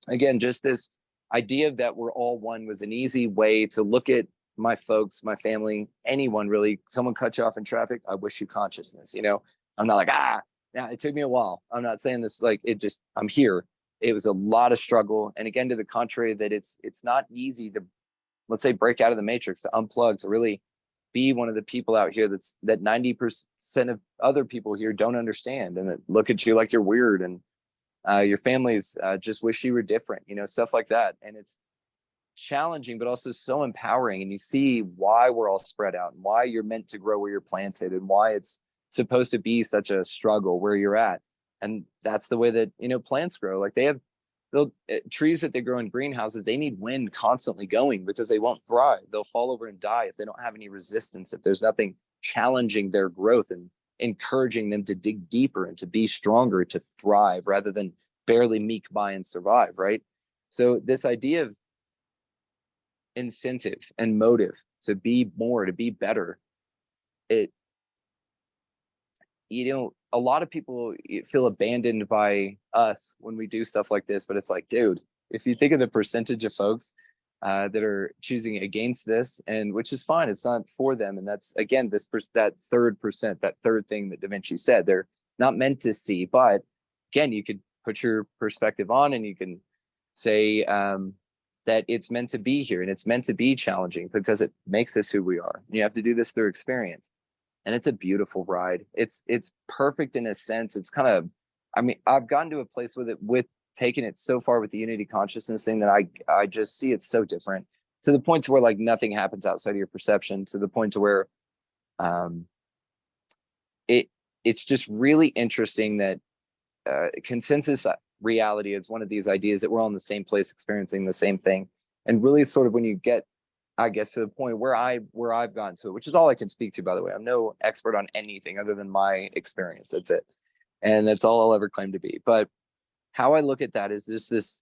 again, just this idea that we're all one was an easy way to look at my folks, my family, anyone really. Someone cut you off in traffic, I wish you consciousness. You know, I'm not like, yeah, it took me a while. I'm not saying this like it just, I'm here. It was a lot of struggle. And again, to the contrary, that it's not easy to, let's say, break out of the matrix, to unplug, to really be one of the people out here that 90% of other people here don't understand and that look at you like you're weird, and your families just wish you were different, you know, stuff like that. And it's challenging, but also so empowering. And you see why we're all spread out and why you're meant to grow where you're planted and why it's supposed to be such a struggle where you're at. And that's the way that, you know, plants grow. Like they have trees that they grow in greenhouses, they need wind constantly going because they won't thrive. They'll fall over and die if they don't have any resistance, if there's nothing challenging their growth and encouraging them to dig deeper and to be stronger, to thrive rather than barely meek by and survive, right? So this idea of incentive and motive to be more, to be better, it, a lot of people feel abandoned by us when we do stuff like this, but it's like, dude, if you think of the percentage of folks that are choosing against this, and which is fine, it's not for them, and that's again that third thing that Da Vinci said, they're not meant to see. But again, you could put your perspective on, and you can say that it's meant to be here, and it's meant to be challenging because it makes us who we are. You have to do this through experience. And it's a beautiful ride. It's perfect in a sense. It's kind of, I mean, I've gotten to a place with it, with taking it so far with the unity consciousness thing, that I just see it's so different, to the point to where like nothing happens outside of your perception, to the point to where it's just really interesting that consensus reality is one of these ideas that we're all in the same place experiencing the same thing. And really sort of when you get, I guess, to the point where I've gotten to it, which is all I can speak to, by the way. I'm no expert on anything other than my experience. That's it. And that's all I'll ever claim to be. But how I look at that is this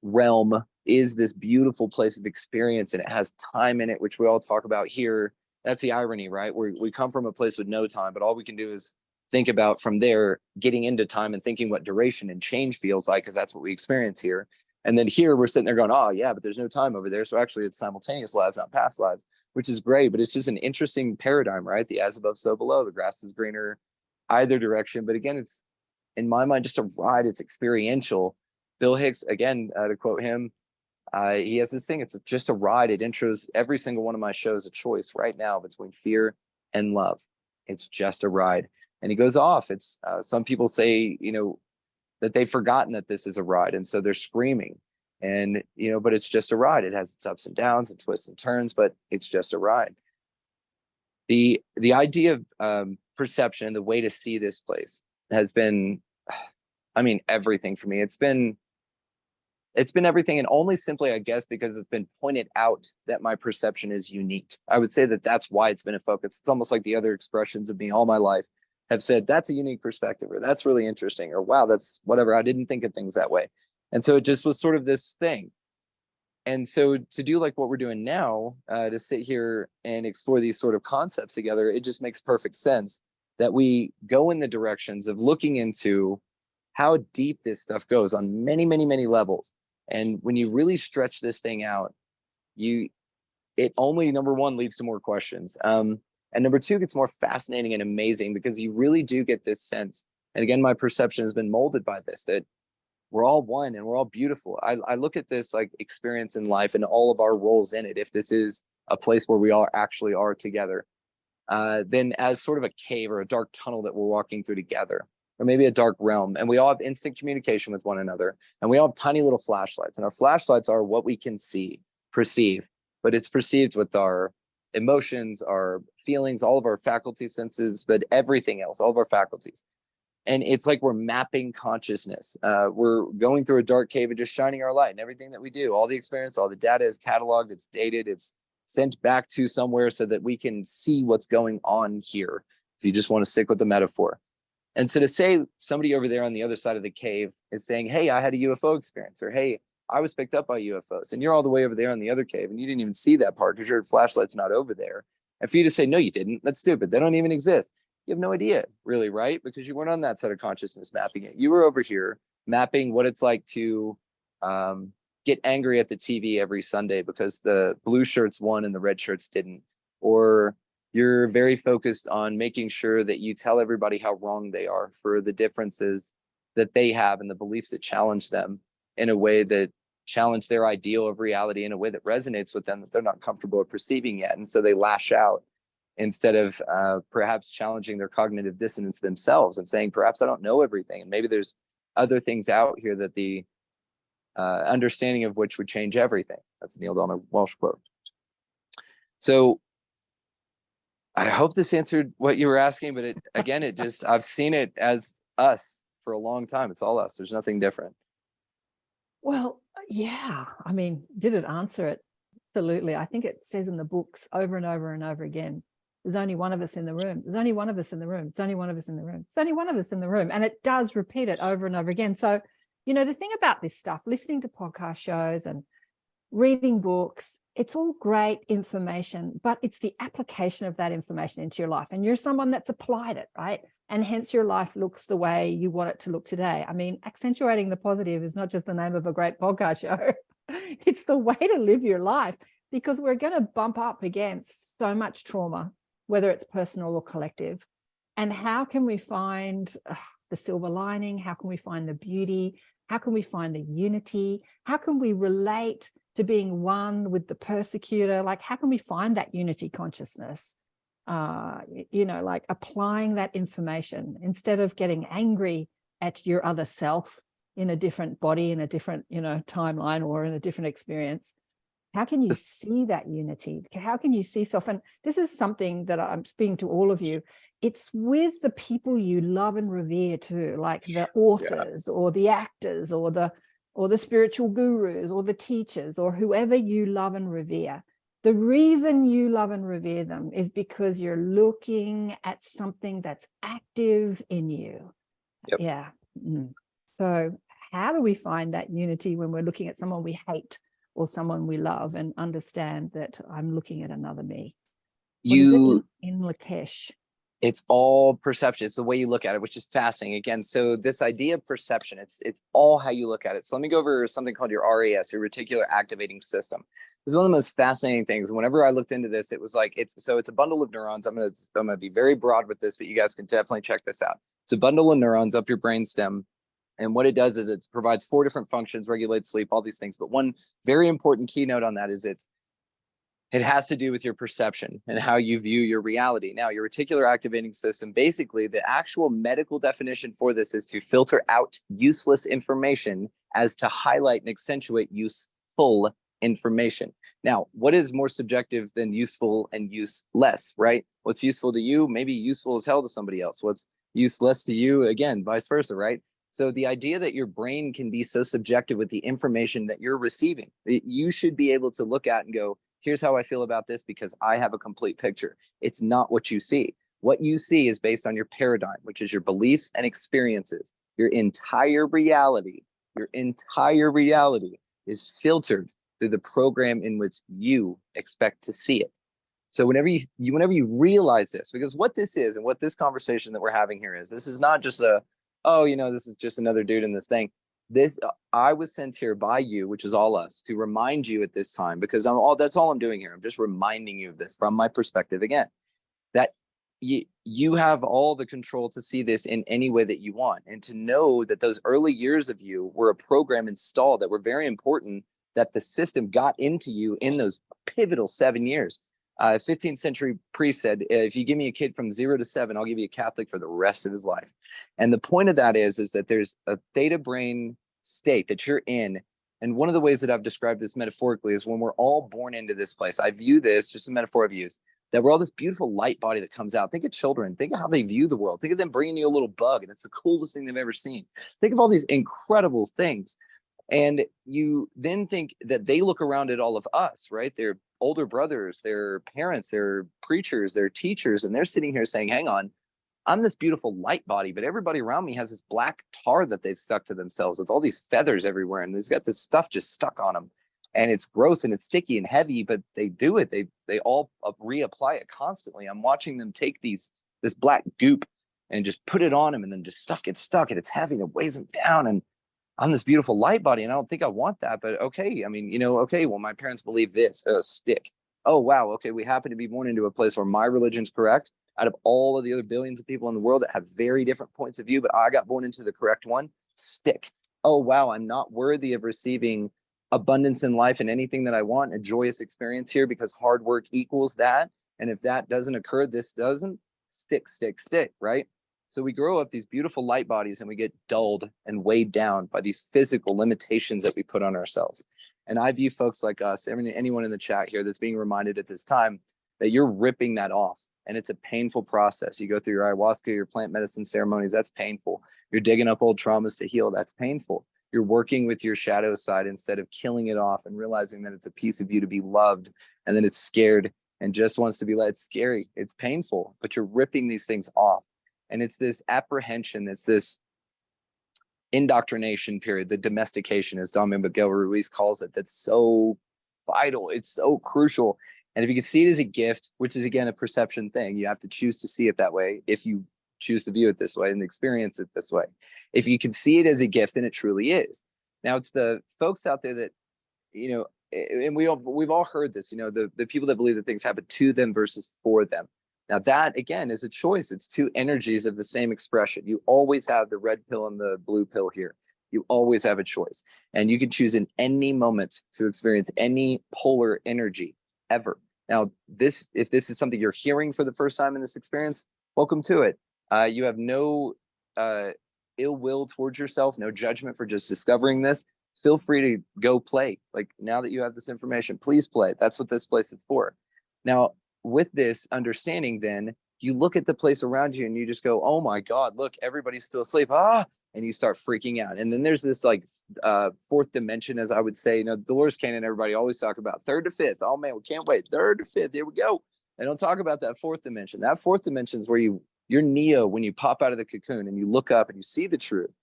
realm is this beautiful place of experience, and it has time in it, which we all talk about here. That's the irony, right? We come from a place with no time, but all we can do is think about from there, getting into time and thinking what duration and change feels like, because that's what we experience here. And then here we're sitting there going, oh yeah, but there's no time over there. So actually it's simultaneous lives, not past lives, which is great. But it's just an interesting paradigm, right? The as above, so below. The grass is greener either direction. But again, it's, in my mind, just a ride. It's experiential. Bill Hicks, again, to quote him, he has this thing. It's just a ride. It intros every single one of my shows a choice right now between fear and love. It's just a ride. And he goes off. It's some people say, that they've forgotten that this is a ride, and so they're screaming. And but it's just a ride. It has its ups and downs and twists and turns, but it's just a ride. The idea of perception, the way to see this place, has been, I mean, everything for me. It's been everything, and only simply, I guess, because it's been pointed out that my perception is unique. I would say that that's why it's been a focus. It's almost like the other expressions of me all my life have said, that's a unique perspective, or that's really interesting, or wow, that's whatever, I didn't think of things that way. And so it just was sort of this thing. And so to do like what we're doing now, to sit here and explore these sort of concepts together, it just makes perfect sense that we go in the directions of looking into how deep this stuff goes on many, many, many levels. And when you really stretch this thing out, it only, number one, leads to more questions. And number two, gets more fascinating and amazing, because you really do get this sense. And again, my perception has been molded by this, that we're all one and we're all beautiful. I look at this like experience in life and all of our roles in it. If this is a place where we all actually are together, then as sort of a cave or a dark tunnel that we're walking through together, or maybe a dark realm, and we all have instant communication with one another, and we all have tiny little flashlights, and our flashlights are what we can see, perceive, but it's perceived with our emotions, our feelings, all of our faculty senses, but everything else, all of our faculties. And it's like we're mapping consciousness. We're going through a dark cave and just shining our light, and everything that we do, all the experience, all the data is cataloged, it's dated, it's sent back to somewhere so that we can see what's going on here. If you just want to stick with the metaphor. And so to say somebody over there on the other side of the cave is saying, hey, I had a UFO experience, or hey, I was picked up by UFOs, and you're all the way over there on the other cave, and you didn't even see that part because your flashlight's not over there. And for you to say, no, you didn't, that's stupid. They don't even exist. You have no idea, really, right? Because you weren't on that side of consciousness mapping it. You were over here mapping what it's like to get angry at the TV every Sunday because the blue shirts won and the red shirts didn't. Or you're very focused on making sure that you tell everybody how wrong they are for the differences that they have and the beliefs that challenge them in a way that challenge their ideal of reality in a way that resonates with them that they're not comfortable with perceiving yet. And so they lash out instead of perhaps challenging their cognitive dissonance themselves and saying, perhaps I don't know everything. And maybe there's other things out here that the understanding of which would change everything. That's a Neil Donald Walsh quote. So I hope this answered what you were asking, but I've seen it as us for a long time. It's all us. There's nothing different. Well, yeah. I mean, did it answer it? Absolutely. I think it says in the books over and over and over again, there's only one of us in the room. There's only one of us in the room. It's only one of us in the room. It's only one of us in the room. And it does repeat it over and over again. So, you know, the thing about this stuff, listening to podcast shows and reading books, it's all great information, but it's the application of that information into your life. And you're someone that's applied it, right? And hence your life looks the way you want it to look today. I mean, accentuating the positive is not just the name of a great podcast show. It's the way to live your life, because we're going to bump up against so much trauma, whether it's personal or collective. And how can we find the silver lining? How can we find the beauty? How can we find the unity? How can we relate to being one with the persecutor? Like, how can we find that unity consciousness? You know, like applying that information instead of getting angry at your other self in a different body, in a different, you know, timeline or in a different experience. How can you see that unity? How can you see self? And this is something that I'm speaking to all of you. It's with the people you love and revere too, like the authors or the actors or the spiritual gurus or the teachers or whoever you love and revere. The reason you love and revere them is because you're looking at something that's active in you. Yep. Yeah. So how do we find that unity when we're looking at someone we hate or someone we love and understand that I'm looking at another me? What is it in Lakesh? It's all perception. It's the way you look at it, which is fascinating. Again, so this idea of perception, it's all how you look at it. So let me go over something called your RAS, your reticular activating system. This is one of the most fascinating things. Whenever I looked into this, it was like it's a bundle of neurons. I'm gonna be very broad with this, but you guys can definitely check this out. It's a bundle of neurons up your brainstem. And what it does is it provides 4 different functions, regulates sleep, all these things. But one very important keynote on that is it has to do with your perception and how you view your reality. Now, your reticular activating system, basically, the actual medical definition for this is to filter out useless information as to highlight and accentuate useful information. Now, what is more subjective than useful and useless, right? What's useful to you may be useful as hell to somebody else. What's useless to you, again, vice versa, right? So the idea that your brain can be so subjective with the information that you're receiving, you should be able to look at and go, here's how I feel about this because I have a complete picture. It's not what you see. What you see is based on your paradigm, which is your beliefs and experiences. Your entire reality is filtered through the program in which you expect to see it. So whenever you realize this, because what this is and what this conversation that we're having here is, this is not just this is just another dude in this thing. I was sent here by you, which is all us, to remind you at this time, because that's all I'm doing here. I'm just reminding you of this from my perspective again, that you have all the control to see this in any way that you want, and to know that those early years of you were a program installed that were very important, that the system got into you in those pivotal 7 years. 15th century priest said, if you give me a kid from 0 to 7, I'll give you a Catholic for the rest of his life. And the point of that is that there's a theta brain state that you're in. And one of the ways that I've described this metaphorically is when we're all born into this place. I view this, just a metaphor I've used, that we're all this beautiful light body that comes out. Think of children. Think of how they view the world. Think of them bringing you a little bug, and it's the coolest thing they've ever seen. Think of all these incredible things. And you then think that they look around at all of us, right? Their older brothers, their parents, their preachers, their teachers, and they're sitting here saying, hang on, I'm this beautiful light body, but everybody around me has this black tar that they've stuck to themselves with all these feathers everywhere, and they've got this stuff just stuck on them. And it's gross and it's sticky and heavy, but they do it. They all reapply it constantly. I'm watching them take this black goop and just put it on them, and then just stuff gets stuck, and it's heavy and it weighs them down. And I'm this beautiful light body, and I don't think I want that, but okay. I mean, okay, well, my parents believe this, stick. Oh, wow. Okay. We happen to be born into a place where my religion's correct out of all of the other billions of people in the world that have very different points of view, but I got born into the correct one, stick. Oh, wow. I'm not worthy of receiving abundance in life and anything that I want, a joyous experience here, because hard work equals that. And if that doesn't occur, this doesn't. Stick, right? So we grow up these beautiful light bodies, and we get dulled and weighed down by these physical limitations that we put on ourselves. And I view folks like us, anyone in the chat here that's being reminded at this time that you're ripping that off. And it's a painful process. You go through your ayahuasca, your plant medicine ceremonies, that's painful. You're digging up old traumas to heal, that's painful. You're working with your shadow side instead of killing it off and realizing that it's a piece of you to be loved, and then it's scared and just wants to be let. It's scary, it's painful, but you're ripping these things off. And it's this apprehension, it's this indoctrination period, the domestication, as Don Miguel Ruiz calls it, that's so vital. It's so crucial. And if you can see it as a gift, which is again a perception thing, you have to choose to see it that way. If you choose to view it this way and experience it this way, if you can see it as a gift, then it truly is. Now, it's the folks out there that, you know, and we've all heard this, you know, the people that believe that things happen to them versus for them. Now, that again is a choice. It's two energies of the same expression. You always have the red pill and the blue pill here. You always have a choice, and you can choose in any moment to experience any polar energy ever. Now, if this is something you're hearing for the first time in this experience, welcome to it. You have no ill will towards yourself, no judgment for just discovering this. Feel free to go play. Like, now that you have this information, please play. That's what this place is for. Now, with this understanding, then you look at the place around you and you just go, oh my God, look, everybody's still asleep. And you start freaking out. And then there's this like fourth dimension, as I would say. You know, Dolores Cannon, everybody always talk about third to fifth. Oh man, we can't wait. Third to fifth, here we go. They don't talk about that fourth dimension. That fourth dimension is where you're Neo when you pop out of the cocoon and you look up and you see the truth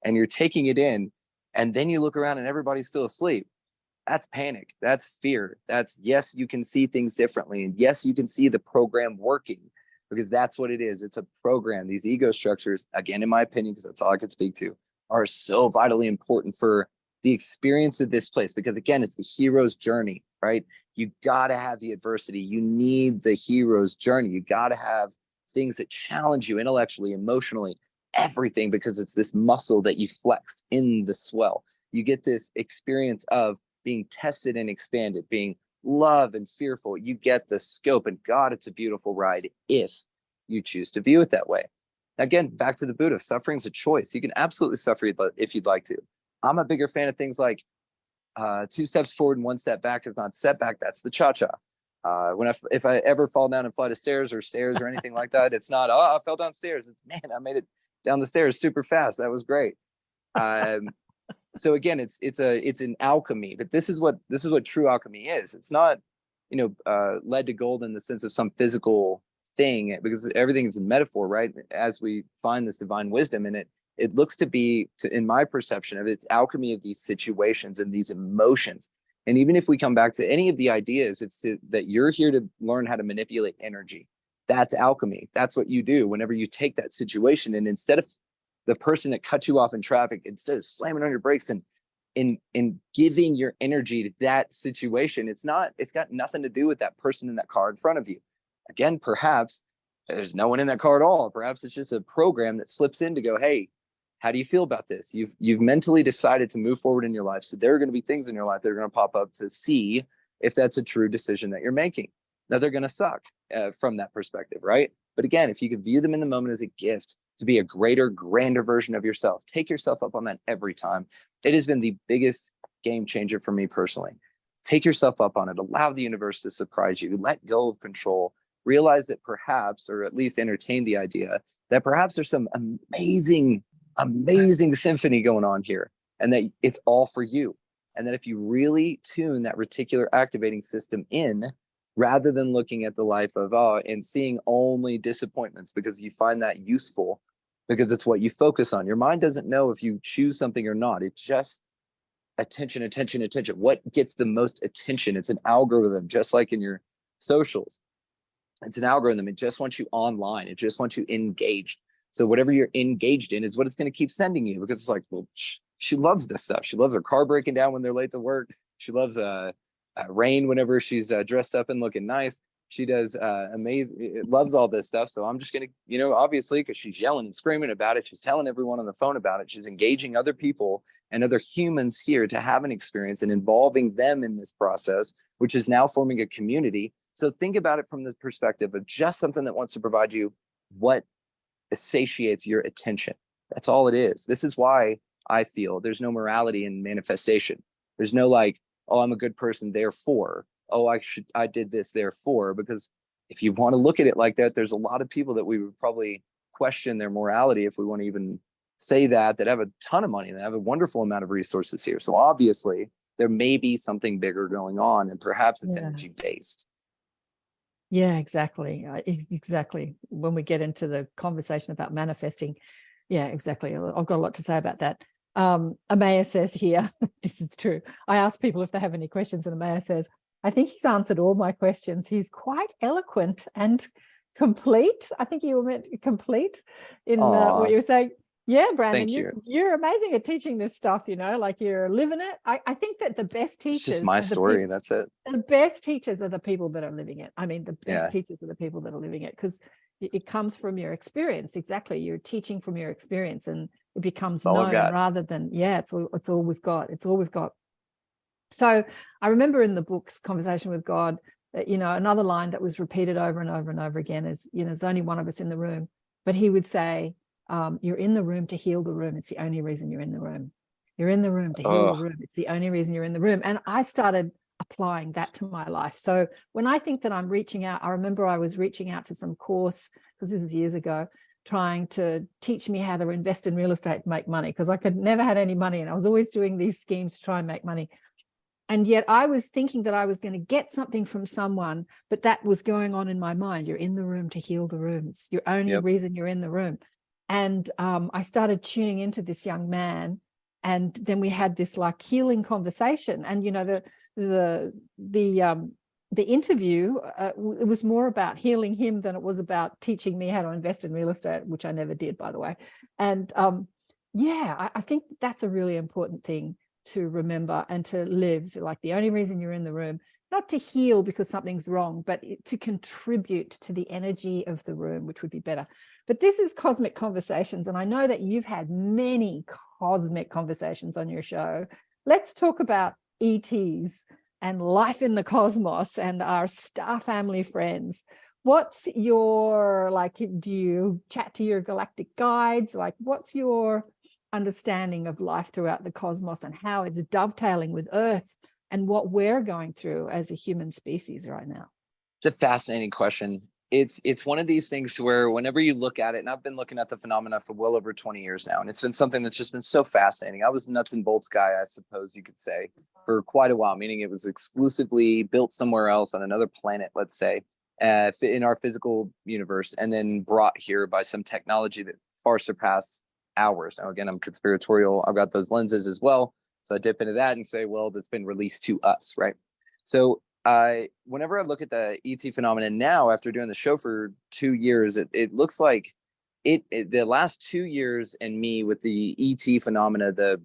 and you're taking it in, and then you look around and everybody's still asleep. That's panic. That's fear. That's, yes, you can see things differently. And yes, you can see the program working, because that's what it is. It's a program. These ego structures, again, in my opinion, because that's all I can speak to, are so vitally important for the experience of this place. Because again, it's the hero's journey, right? You got to have the adversity. You need the hero's journey. You got to have things that challenge you intellectually, emotionally, everything, because it's this muscle that you flex in the swell. You get this experience of being tested and expanded, being love and fearful. You get the scope, and God, it's a beautiful ride if you choose to view it that way. Again, back to the Buddha, suffering is a choice. You can absolutely suffer if you'd like to. I'm a bigger fan of things like 2 steps forward and 1 step back is not setback. That's the cha-cha. If I ever fall down a flight of stairs or anything like that, it's not, I fell downstairs. It's, man, I made it down the stairs super fast. That was great. So again, it's an alchemy, but this is what true alchemy is. It's not, lead to gold in the sense of some physical thing, because everything is a metaphor, right? As we find this divine wisdom in it, it looks to be, in my perception of it, it's alchemy of these situations and these emotions. And even if we come back to any of the ideas, that you're here to learn how to manipulate energy. That's alchemy. That's what you do whenever you take that situation, and instead of the person that cut you off in traffic, instead of slamming on your brakes and in giving your energy to that situation, it's got nothing to do with that person in that car in front of you. Again, perhaps there's no one in that car at all. Perhaps it's just a program that slips in to go, hey, how do you feel about this? You've mentally decided to move forward in your life. So there are going to be things in your life that are going to pop up to see if that's a true decision that you're making. Now, they're going to suck from that perspective, right? But again, if you could view them in the moment as a gift to be a greater, grander version of yourself, take yourself up on that every time. It has been the biggest game changer for me personally. Take yourself up on it. Allow the universe to surprise you. Let go of control. Realize that perhaps, or at least entertain the idea that perhaps there's some amazing symphony going on here, and that it's all for you. And that if you really tune that reticular activating system in, rather than looking at the life of and seeing only disappointments because you find that useful, because it's what you focus on. Your mind doesn't know if you choose something or not. It's just attention. What gets the most attention? It's an algorithm, just like in your socials. It's an algorithm. It just wants you online. It just wants you engaged. So whatever you're engaged in is what it's going to keep sending you, because it's like, well, she loves this stuff. She loves her car breaking down when they're late to work. She loves rain whenever she's dressed up and looking nice. She does amazing, loves all this stuff. So I'm just going to, obviously, because she's yelling and screaming about it. She's telling everyone on the phone about it. She's engaging other people and other humans here to have an experience and involving them in this process, which is now forming a community. So think about it from the perspective of just something that wants to provide you what satiates your attention. That's all it is. This is why I feel there's no morality in manifestation. There's no like, oh, I'm a good person, therefore, oh, I did this, therefore, because if you want to look at it like that, there's a lot of people that we would probably question their morality if we want to even say that have a ton of money, that have a wonderful amount of resources here. So obviously there may be something bigger going on, and perhaps it's energy based. Yeah, exactly. Exactly. When we get into the conversation about manifesting, yeah, exactly. I've got a lot to say about that. Amaya says here, this is true. I ask people if they have any questions, and Amaya says, I think he's answered all my questions. He's quite eloquent and complete. I think you meant complete in what you were saying. Yeah, Brandon, you're amazing at teaching this stuff, like you're living it. I think that the best teachers— It's just my story, that's it. The best teachers are the people that are living it. I mean, the best teachers are the people that are living it, because it comes from your experience. Exactly. You're teaching from your experience, and it becomes known rather than, it's all we've got. It's all we've got. So I remember in the book's Conversation with God, that, another line that was repeated over and over and over again is, there's only one of us in the room, but he would say, you're in the room to heal the room. It's the only reason you're in the room. You're in the room to heal the room. It's the only reason you're in the room. And I started applying that to my life. So when I think that I'm reaching out, I remember I was reaching out to some course, because this is years ago, trying to teach me how to invest in real estate to make money, because I could never had any money, and I was always doing these schemes to try and make money. And yet I was thinking that I was going to get something from someone, but that was going on in my mind. You're in the room to heal the room. It's your only reason you're in the room. And I started tuning into this young man, and then we had this like healing conversation. And the interview, it was more about healing him than it was about teaching me how to invest in real estate, which I never did, by the way. And I think that's a really important thing to remember and to live. Like, the only reason you're in the room, not to heal because something's wrong, but to contribute to the energy of the room, which would be better. But this is Cosmic Conversations, and I know that you've had many cosmic conversations on your show. Let's talk about ETs and life in the cosmos and our star family friends. What's your, do you chat to your galactic guides? What's your understanding of life throughout the cosmos and how it's dovetailing with Earth and what we're going through as a human species right now? It's a fascinating question. It's one of these things to where whenever you look at it, and I've been looking at the phenomena for well over 20 years now, and it's been something that's just been so fascinating. I was a nuts and bolts guy, I suppose you could say, for quite a while, meaning it was exclusively built somewhere else on another planet, let's say, in our physical universe, and then brought here by some technology that far surpassed ours. Now, again, I'm conspiratorial. I've got those lenses as well. So I dip into that and say, well, that's been released to us, right? So whenever I look at the ET phenomenon now, after doing the show for 2 years, it looks like the last 2 years and me with the ET phenomena, the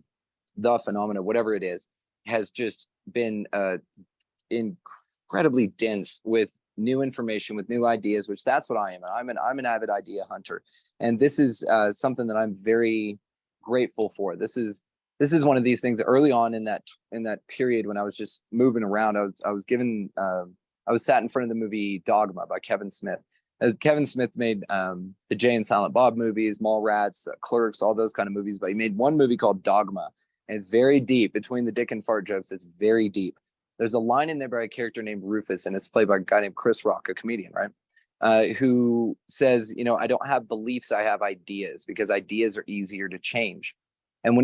phenomena, whatever it is, has just been incredibly dense with new information, with new ideas, which that's what I am. I'm an avid idea hunter. And this is something that I'm very grateful for. This is one of these things early on in that period when I was just moving around. I was sat in front of the movie Dogma by Kevin Smith. As Kevin Smith made the Jay and Silent Bob movies, Mallrats, Clerks, all those kind of movies, but he made one movie called Dogma, and it's very deep. Between the dick and fart jokes, it's very deep. There's a line in there by a character named Rufus, and it's played by a guy named Chris Rock, a comedian, right? Who says, I don't have beliefs, I have ideas, because ideas are easier to change. And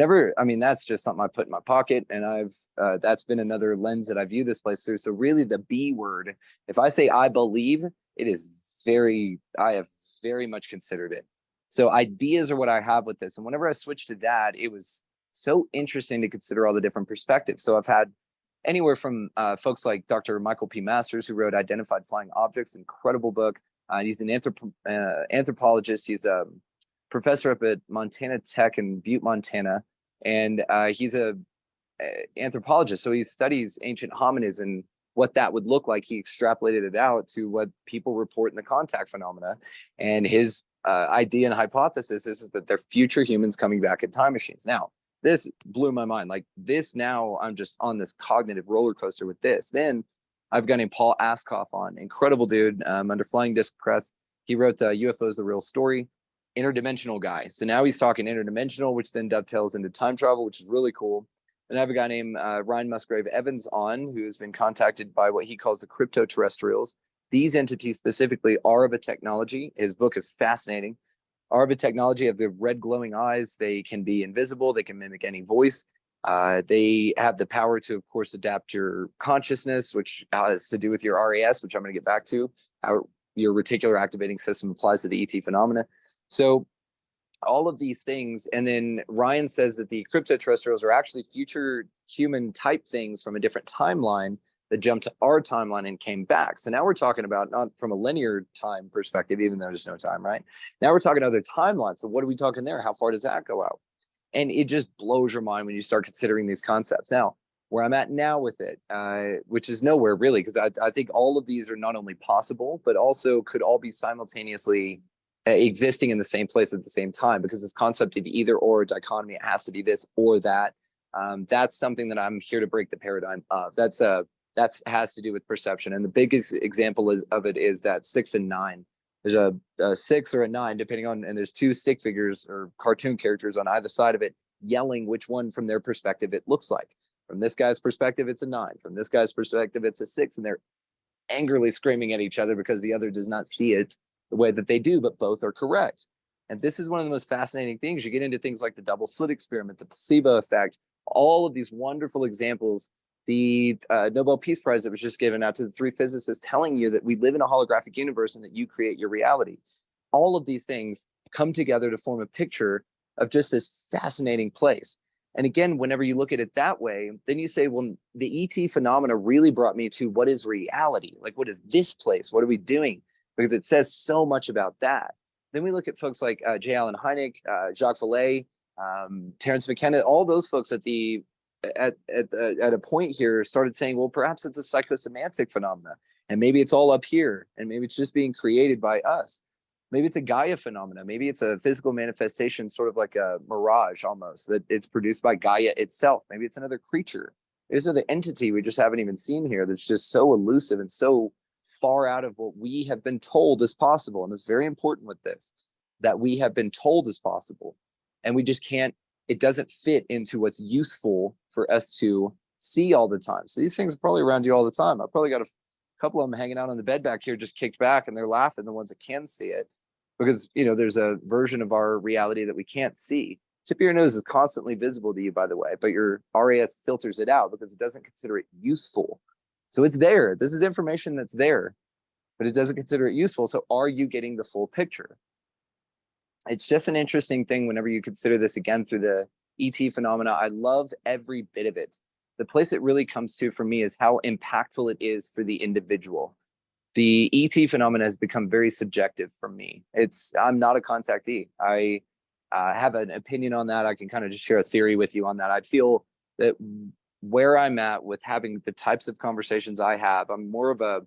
that's just something I put in my pocket, and that's been another lens that I view this place through. So really the B word, if I say I believe, I have very much considered it. So ideas are what I have with this. And whenever I switched to that, it was so interesting to consider all the different perspectives. So I've had anywhere from folks like Dr. Michael P. Masters, who wrote Identified Flying Objects, incredible book. He's an anthropologist. He's a professor up at Montana Tech in Butte, Montana, and he's a anthropologist. So he studies ancient hominids and what that would look like. He extrapolated it out to what people report in the contact phenomena, and his idea and hypothesis is that they're future humans coming back in time machines. Now, this blew my mind. Now I'm just on this cognitive roller coaster with this. Then I've got named Paul Askoff on, incredible dude, under Flying Disc Press. He wrote UFOs, The Real Story, interdimensional guy. So now he's talking interdimensional, which then dovetails into time travel, which is really cool. And I have a guy named Ryan Musgrave Evans on, who has been contacted by what he calls the cryptoterrestrials. These entities specifically are of a technology. His book is fascinating. Arvid technology have the red glowing eyes. They can be invisible. They can mimic any voice. They have the power to, of course, adapt your consciousness, which has to do with your RAS, which I'm going to get back to, how your reticular activating system applies to the ET phenomena. So all of these things. And then Ryan says that the cryptoterrestrials are actually future human type things from a different timeline that jumped to our timeline and came back. So now we're talking about not from a linear time perspective, even though there's no time, right? Now we're talking other timelines. So what are we talking there? How far does that go out? And it just blows your mind when you start considering these concepts. Now, where I'm at now with it, which is nowhere really, because I think all of these are not only possible, but also could all be simultaneously existing in the same place at the same time, because this concept of either or dichotomy, it has to be this or that. That's something that I'm here to break the paradigm of. That has to do with perception. And the biggest example of it is that 6 and 9. There's a 6 or a 9, depending on, and there's two stick figures or cartoon characters on either side of it, yelling which one from their perspective it looks like. From this guy's perspective, it's a 9. From this guy's perspective, it's a 6. And they're angrily screaming at each other because the other does not see it the way that they do, but both are correct. And this is one of the most fascinating things. You get into things like the double slit experiment, the placebo effect, all of these wonderful examples. The Nobel Peace Prize that was just given out to the 3 physicists telling you that we live in a holographic universe and that you create your reality. All of these things come together to form a picture of just this fascinating place. And again, whenever you look at it that way, then you say, well, the ET phenomena really brought me to what is reality? Like, what is this place? What are we doing? Because it says so much about that. Then we look at folks like J. Allen Hynek, Jacques Vallée, Terence McKenna, all those folks at a point here started saying, well, perhaps it's a psychosemantic phenomena, and maybe it's all up here, and maybe it's just being created by us. Maybe it's a Gaia phenomena. Maybe it's a physical manifestation, sort of like a mirage almost, that it's produced by Gaia itself. Maybe it's another creature. There's another entity we just haven't even seen here that's just so elusive and so far out of what we have been told is possible. And it's very important with this, that we have been told is possible. And we just can't, it doesn't fit into what's useful for us to see all the time. So these things are probably around you all the time. I've probably got a couple of them hanging out on the bed back here, just kicked back, and they're laughing, the ones that can see it, because, you know, there's a version of our reality that we can't see. Tip of your nose is constantly visible to you, by the way, but your RAS filters it out because it doesn't consider it useful. So it's there. This is information that's there, but it doesn't consider it useful. So are you getting the full picture? It's just an interesting thing whenever you consider this again through the ET phenomena. I love every bit of it. The place it really comes to for me is how impactful it is for the individual. The ET phenomena has become very subjective for me. I'm not a contactee. I have an opinion on that. I can kind of just share a theory with you on that. I feel that where I'm at with having the types of conversations I have, I'm more of a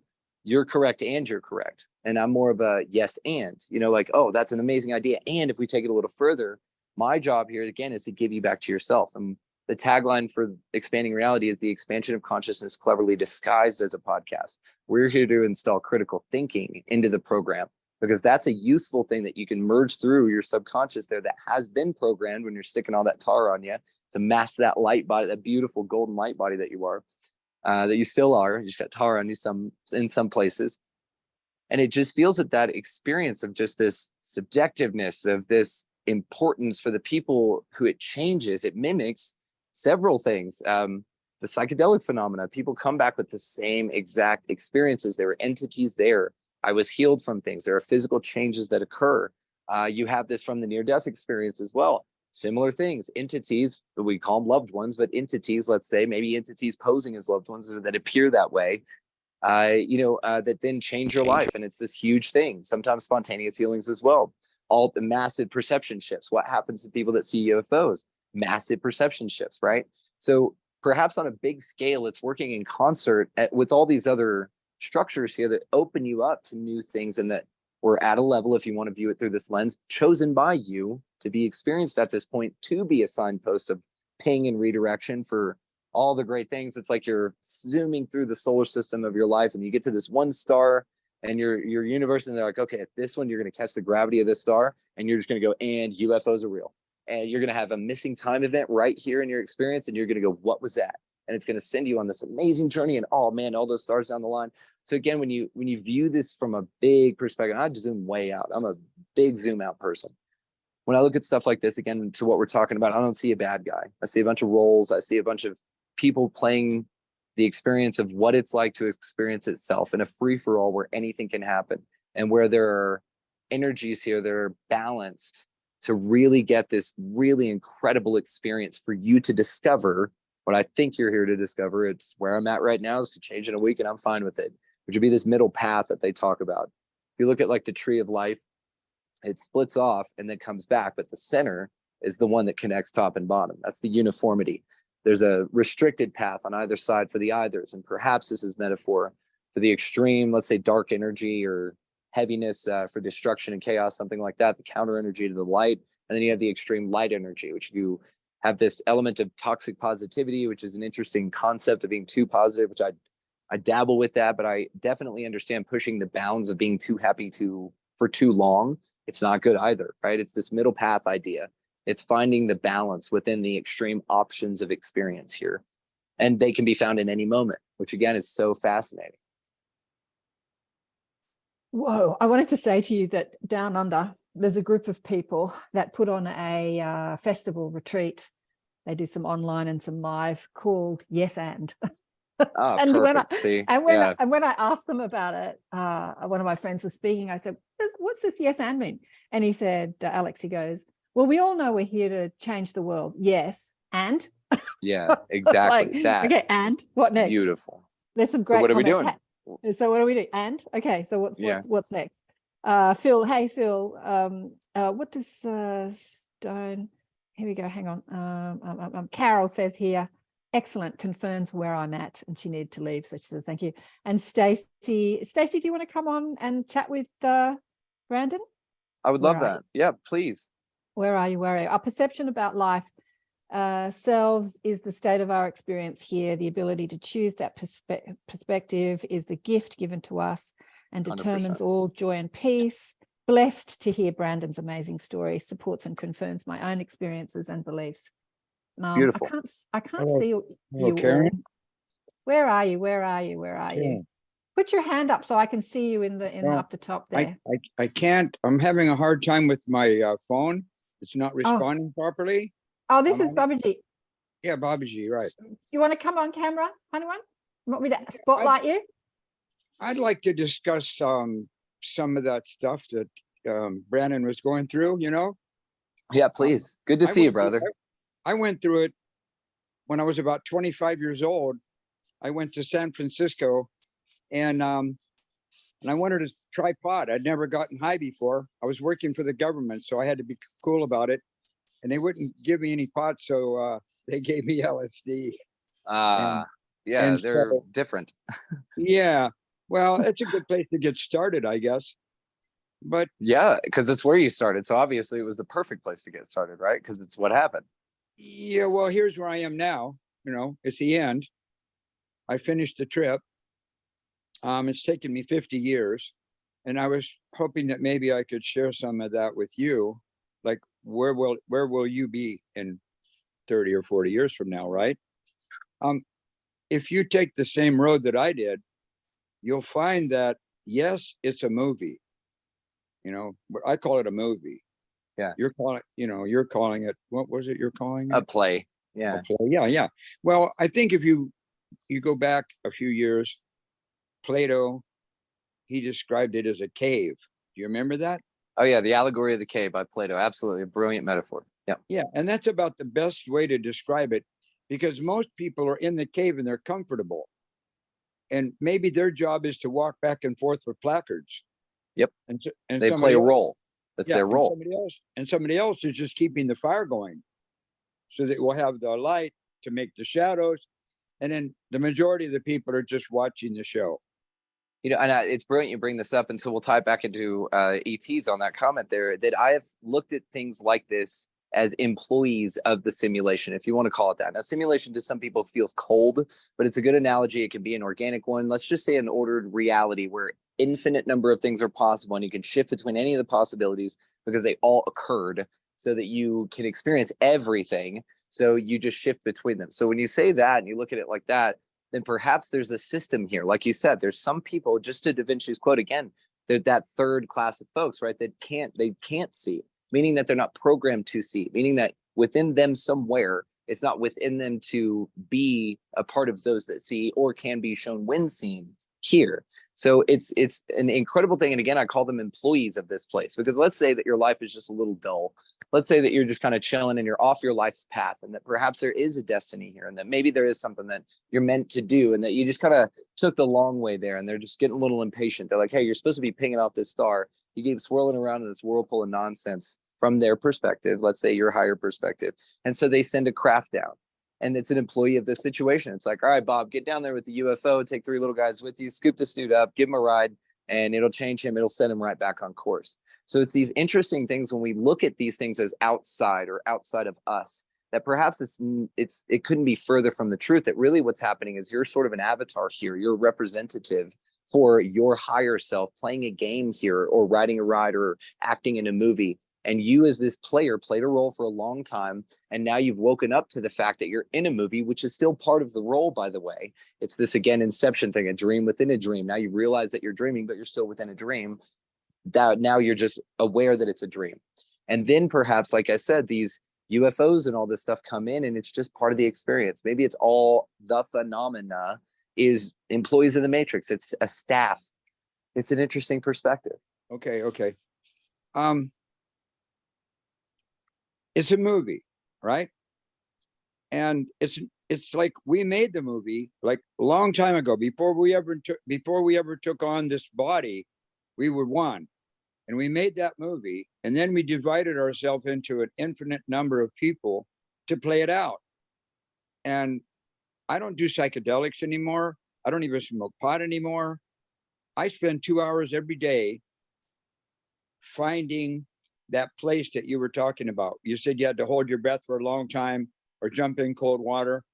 you're correct and you're correct. And I'm more of a yes and, you know, like, oh, that's an amazing idea. And if we take it a little further, my job here again is to give you back to yourself. And the tagline for Expanding Reality is the expansion of consciousness cleverly disguised as a podcast. We're here to install critical thinking into the program, because that's a useful thing that you can merge through your subconscious there that has been programmed when you're sticking all that tar on you to mask that light body, that beautiful golden light body that you are, that you still are. You just got tar on you in some places. And it just feels that experience of just this subjectiveness, of this importance for the people who it changes, it mimics several things. The psychedelic phenomena, people come back with the same exact experiences. There are entities there. I was healed from things. There are physical changes that occur. You have this from the near-death experience as well. Similar things, entities, we call them loved ones, but entities, let's say, maybe entities posing as loved ones that appear that way, that then change your life. And it's this huge thing. Sometimes spontaneous healings as well. All the massive perception shifts. What happens to people that see UFOs? Massive perception shifts, right? So perhaps on a big scale, it's working in concert with all these other structures here that open you up to new things, and that we're at a level, if you want to view it through this lens, chosen by you to be experienced at this point, to be a signpost of ping and redirection for all the great things. It's like you're zooming through the solar system of your life, and you get to this one star and your universe, and they're like, okay, at this one, you're going to catch the gravity of this star, and you're just going to go, and UFOs are real. And you're going to have a missing time event right here in your experience, and you're going to go, what was that? And it's going to send you on this amazing journey, and oh man, all those stars down the line. So again, when you view this from a big perspective, I zoom way out. I'm a big zoom out person. when I look at stuff like this, again, to what we're talking about, I don't see a bad guy. I see a bunch of roles. I see a bunch of people playing the experience of what it's like to experience itself in a free-for-all where anything can happen, and where there are energies here that are balanced to really get this really incredible experience for you to discover what I think you're here to discover. It's where I'm at right now. Is to change in a week, and I'm fine with it, which would be this middle path that they talk about. If you look at like the tree of life, it splits off and then comes back, but the center is the one that connects top and bottom. That's the uniformity. There's a restricted path on either side for the others, and perhaps this is metaphor for the extreme, let's say, dark energy or heaviness for destruction and chaos, something like that, the counter energy to the light. And then you have the extreme light energy, which you have this element of toxic positivity, which is an interesting concept of being too positive, which I dabble with that, but I definitely understand pushing the bounds of being too happy for too long. It's not good either, right? It's this middle path idea. It's finding the balance within the extreme options of experience here. And they can be found in any moment, which again is so fascinating. Whoa, I wanted to say to you that down under, there's a group of people that put on a festival retreat. They do some online and some live called Yes And. Oh, and perfect. when I asked them about it, one of my friends was speaking. I said, "What's this yes and mean?" And he said, "Alex," he goes, "Well, we all know we're here to change the world. Yes, and." Yeah, exactly. Like, that. Okay, and what next? Beautiful. There's some So great what are we comments. doing? So what do we do? And okay, so what's next? Phil, hey Phil, what does Stone? Here we go. Hang on. Carol says here, excellent, confirms where I'm at, and she needed to leave, so she says thank you. And Stacy, do you want to come on and chat with Brandon? I would love that. Yeah, please. Where are you? Our perception about life selves is the state of our experience here. The ability to choose that perspective is the gift given to us and determines 100%. all joy and peace. Blessed to hear Brandon's amazing story, supports and confirms my own experiences and beliefs. Beautiful. I can't see you. Karen. All. Where are you? Put your hand up so I can see you in up the top there. I can't. I'm having a hard time with my phone. It's not responding properly. Oh, this is Babaji. Yeah, Babaji, right. You want to come on camera, anyone? You want me to spotlight you? I'd like to discuss some of that stuff that Brandon was going through, Yeah, please. Good to see you, brother. I went through it when I was about 25 years old. I went to San Francisco and I wanted to try pot. I'd never gotten high before. I was working for the government, so I had to be cool about it. And they wouldn't give me any pot, so they gave me LSD. Yeah, they're different. Yeah, well, it's a good place to get started, I guess. But yeah, because it's where you started. So obviously it was the perfect place to get started, right? Because it's what happened. Yeah, well, here's where I am now. It's the end. I finished the trip. It's taken me 50 years. And I was hoping that maybe I could share some of that with you. Like, where will you be in 30 or 40 years from now, right? If you take the same road that I did, you'll find that, yes, it's a movie. But I call it a movie. Yeah. You're calling it, what was it you're calling it? A play. Yeah. A play. Yeah. Well, I think if you go back a few years, Plato, he described it as a cave. Do you remember that? Oh yeah, the allegory of the cave by Plato. Absolutely, a brilliant metaphor. Yeah. Yeah, and that's about the best way to describe it, because most people are in the cave and they're comfortable, and maybe their job is to walk back and forth with placards. Yep. And they play a role. That's their role. Somebody else is just keeping the fire going, so that we'll have the light to make the shadows, and then the majority of the people are just watching the show. And it's brilliant you bring this up, and so we'll tie it back into ETs on that comment there, that I have looked at things like this as employees of the simulation, if you want to call it that. Now, simulation to some people feels cold, but it's a good analogy. It can be an organic one. Let's just say an ordered reality where infinite number of things are possible, and you can shift between any of the possibilities because they all occurred, so that you can experience everything. So you just shift between them. So when you say that and you look at it like that, then perhaps there's a system here. Like you said, there's some people, just to Da Vinci's quote again, that third class of folks, right, that can't see. meaning that they're not programmed to see, meaning that within them somewhere, it's not within them to be a part of those that see or can be shown when seen here. So it's an incredible thing. And again, I call them employees of this place, because let's say that your life is just a little dull. Let's say that you're just kind of chilling and you're off your life's path, and that perhaps there is a destiny here, and that maybe there is something that you're meant to do, and that you just kind of took the long way there, and they're just getting a little impatient. They're like, hey, you're supposed to be pinging off this star. You keep swirling around in this whirlpool of nonsense from their perspective, let's say your higher perspective. And so they send a craft down, and it's an employee of this situation. It's like, all right, Bob, get down there with the UFO, take 3 little guys with you, scoop this dude up, give him a ride, and it'll change him. It'll set him right back on course. So it's these interesting things when we look at these things as outside or outside of us, that perhaps it couldn't be further from the truth. That really what's happening is you're sort of an avatar here. You're a representative for your higher self playing a game here, or riding a ride, or acting in a movie. And you as this player played a role for a long time. And now you've woken up to the fact that you're in a movie, which is still part of the role, by the way. It's this, again, Inception thing, a dream within a dream. Now you realize that you're dreaming, but you're still within a dream. That now you're just aware that it's a dream. And then perhaps, like I said, these UFOs and all this stuff come in, and it's just part of the experience. Maybe it's all the phenomena is employees of the Matrix. It's a staff. It's an interesting perspective. Okay. It's a movie, right? And it's like we made the movie like a long time ago, before we ever took on this body. We were one, and we made that movie, and then we divided ourselves into an infinite number of people to play it out. And I don't do psychedelics anymore. I don't even smoke pot anymore. I spend 2 hours every day finding that place that you were talking about. You said you had to hold your breath for a long time or jump in cold water.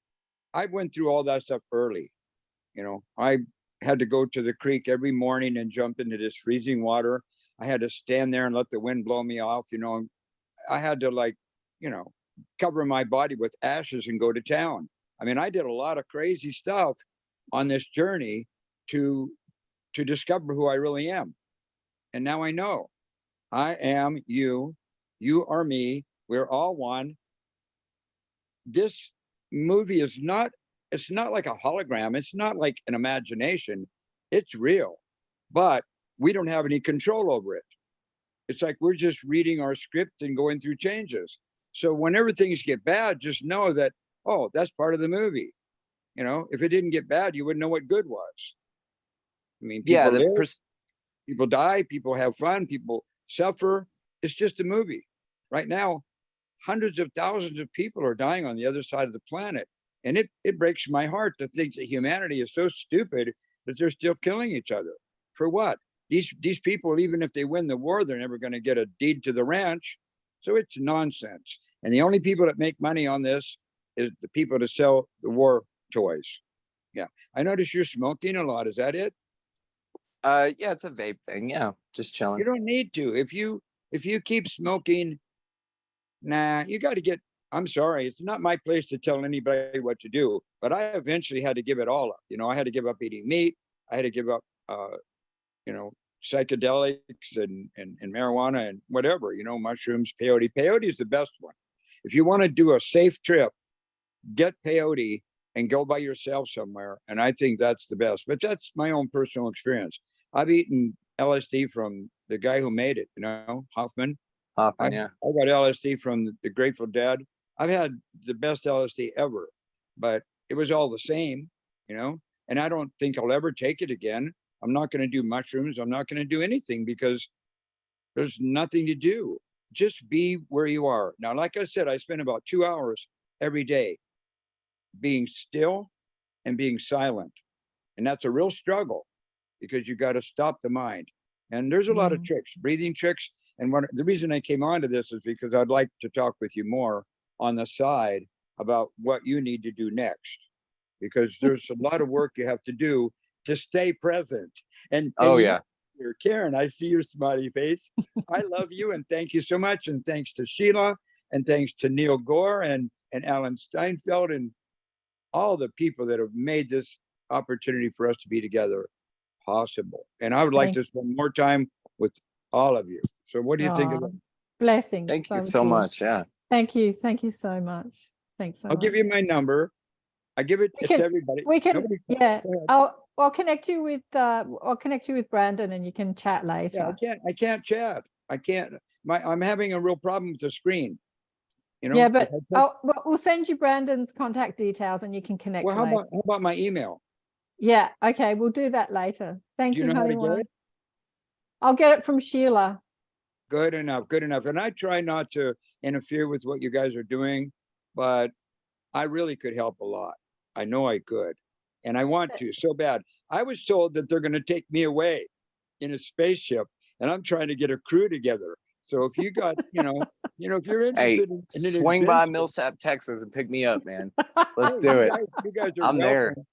I went through all that stuff early. I had to go to the creek every morning and jump into this freezing water. I had to stand there and let the wind blow me off. I had to cover my body with ashes and go to town. I mean, I did a lot of crazy stuff on this journey to discover who I really am. And now I know. I am you. You are me. We're all one. This movie is not, it's not like a hologram. It's not like an imagination. It's real, but we don't have any control over it. It's like we're just reading our script and going through changes. So whenever things get bad, just know that, oh, that's part of the movie. If it didn't get bad, you wouldn't know what good was. I mean, people live, people die, people have fun, people suffer. It's just a movie. Right now, hundreds of thousands of people are dying on the other side of the planet. And it breaks my heart to think that humanity is so stupid that they're still killing each other. For what? These people, even if they win the war, they're never going to get a deed to the ranch. So it's nonsense. And the only people that make money on this is the people that sell the war toys. Yeah. I notice you're smoking a lot. Is that it? Yeah, it's a vape thing. Yeah, just chilling. You don't need to. If you keep smoking, you got to get, I'm sorry, it's not my place to tell anybody what to do, but I eventually had to give it all up. I had to give up eating meat. I had to give up, psychedelics and marijuana and whatever, mushrooms, peyote. Peyote is the best one. If you want to do a safe trip, get peyote and go by yourself somewhere. And I think that's the best, but that's my own personal experience. I've eaten LSD from the guy who made it, Hoffman. Yeah. I got LSD from the Grateful Dead. I've had the best LSD ever, but it was all the same, and I don't think I'll ever take it again. I'm not going to do mushrooms. I'm not going to do anything because there's nothing to do. Just be where you are. Now, like I said, I spend about 2 hours every day being still and being silent. And that's a real struggle because you got to stop the mind. And there's a lot of tricks, breathing tricks. And the reason I came onto this is because I'd like to talk with you more on the side about what you need to do next, because there's a lot of work you have to do to stay present. And yeah. Karen, I see your smiley face. I love you and thank you so much. And thanks to Sheila and thanks to Neil Gore and Alan Steinfeld and all the people that have made this opportunity for us to be together possible. And I would like to spend more time with all of you. So what do you think of that? Blessings. Thank you Barbara so Jean. much. Yeah. Thank you. Thank you so much. Thanks so I'll much. give you my number. I give it We to can- everybody. We can, Nobody- yeah. Go ahead. I'll connect you with Brandon, and you can chat later. Yeah, I can't chat. I can't. I'm having a real problem with the screen. You know. Yeah, if but I touch- we'll send you Brandon's contact details, and you can connect well, how later. about my email? Yeah, okay, we'll do that later. Thank Do you you, know how to honey get one. it? I'll get it from Sheila. Good enough, good enough. And I try not to interfere with what you guys are doing, but I really could help a lot. I know I could, and I want to so bad. I was told that they're going to take me away in a spaceship, and I'm trying to get a crew together. So if you got, if you're Hey, interested in an swing by adventure- Millsap, Texas, and pick me up, man. Let's Hey, do it. You guys are I'm there. welcome.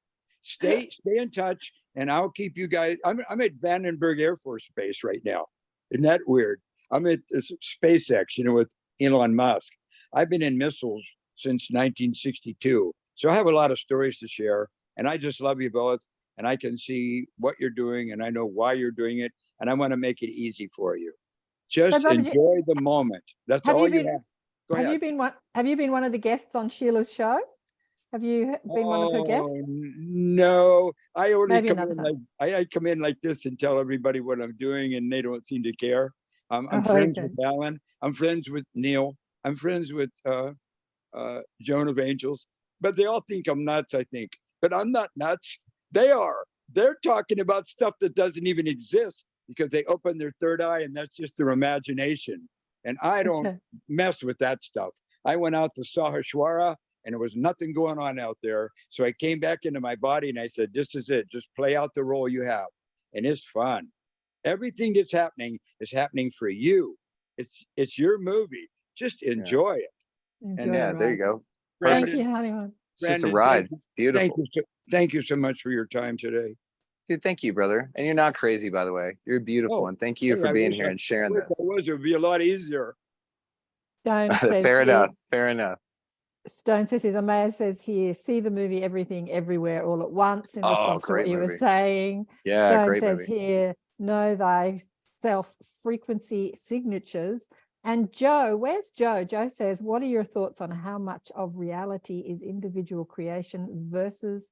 Stay in touch, and I'll keep you guys. I'm at Vandenberg Air Force Base right now. Isn't that weird? I'm at this SpaceX, with Elon Musk. I've been in missiles since 1962, so I have a lot of stories to share. And I just love you both, and I can see what you're doing, and I know why you're doing it, and I want to make it easy for you. Just Barbara, enjoy the moment. That's have all you you been- have. Go Have ahead. you been one of the guests on Sheila's show? Have you been one of her guests? No, I only Maybe come another in time. I come in like this and tell everybody what I'm doing, and they don't seem to care. I'm Oh, friends okay. with Alan. I'm friends with Neil. I'm friends with Joan of Angels, but they all think I'm nuts, I think. But I'm not nuts. They are. They're talking about stuff that doesn't even exist because they open their third eye, and that's just their imagination. And I don't Okay. mess with that stuff. I went out to Sahaswara, and there was nothing going on out there. So I came back into my body, and I said, this is it. Just play out the role you have. And it's fun. Everything that's happening is happening for you. It's your movie. Just enjoy it. Enjoy Yeah, it, there you right. go. Thank Perfect. you, honeymoon. It's just a Brandon, ride. Thank Beautiful. you. Thank you so much for your time today. Dude, thank you, brother. And you're not crazy, by the way. You're beautiful. Oh, And thank you hey, for I being wish here and sharing If this. I was, it would be a lot easier. Stone says Fair here, enough. Fair enough. Stone says here, Amaya says here, see the movie Everything Everywhere All at Once in Oh, response to what great you were movie. saying. Yeah, Stone great says movie. here, know thy self-frequency signatures. And Joe, where's Joe? Joe says, what are your thoughts on how much of reality is individual creation versus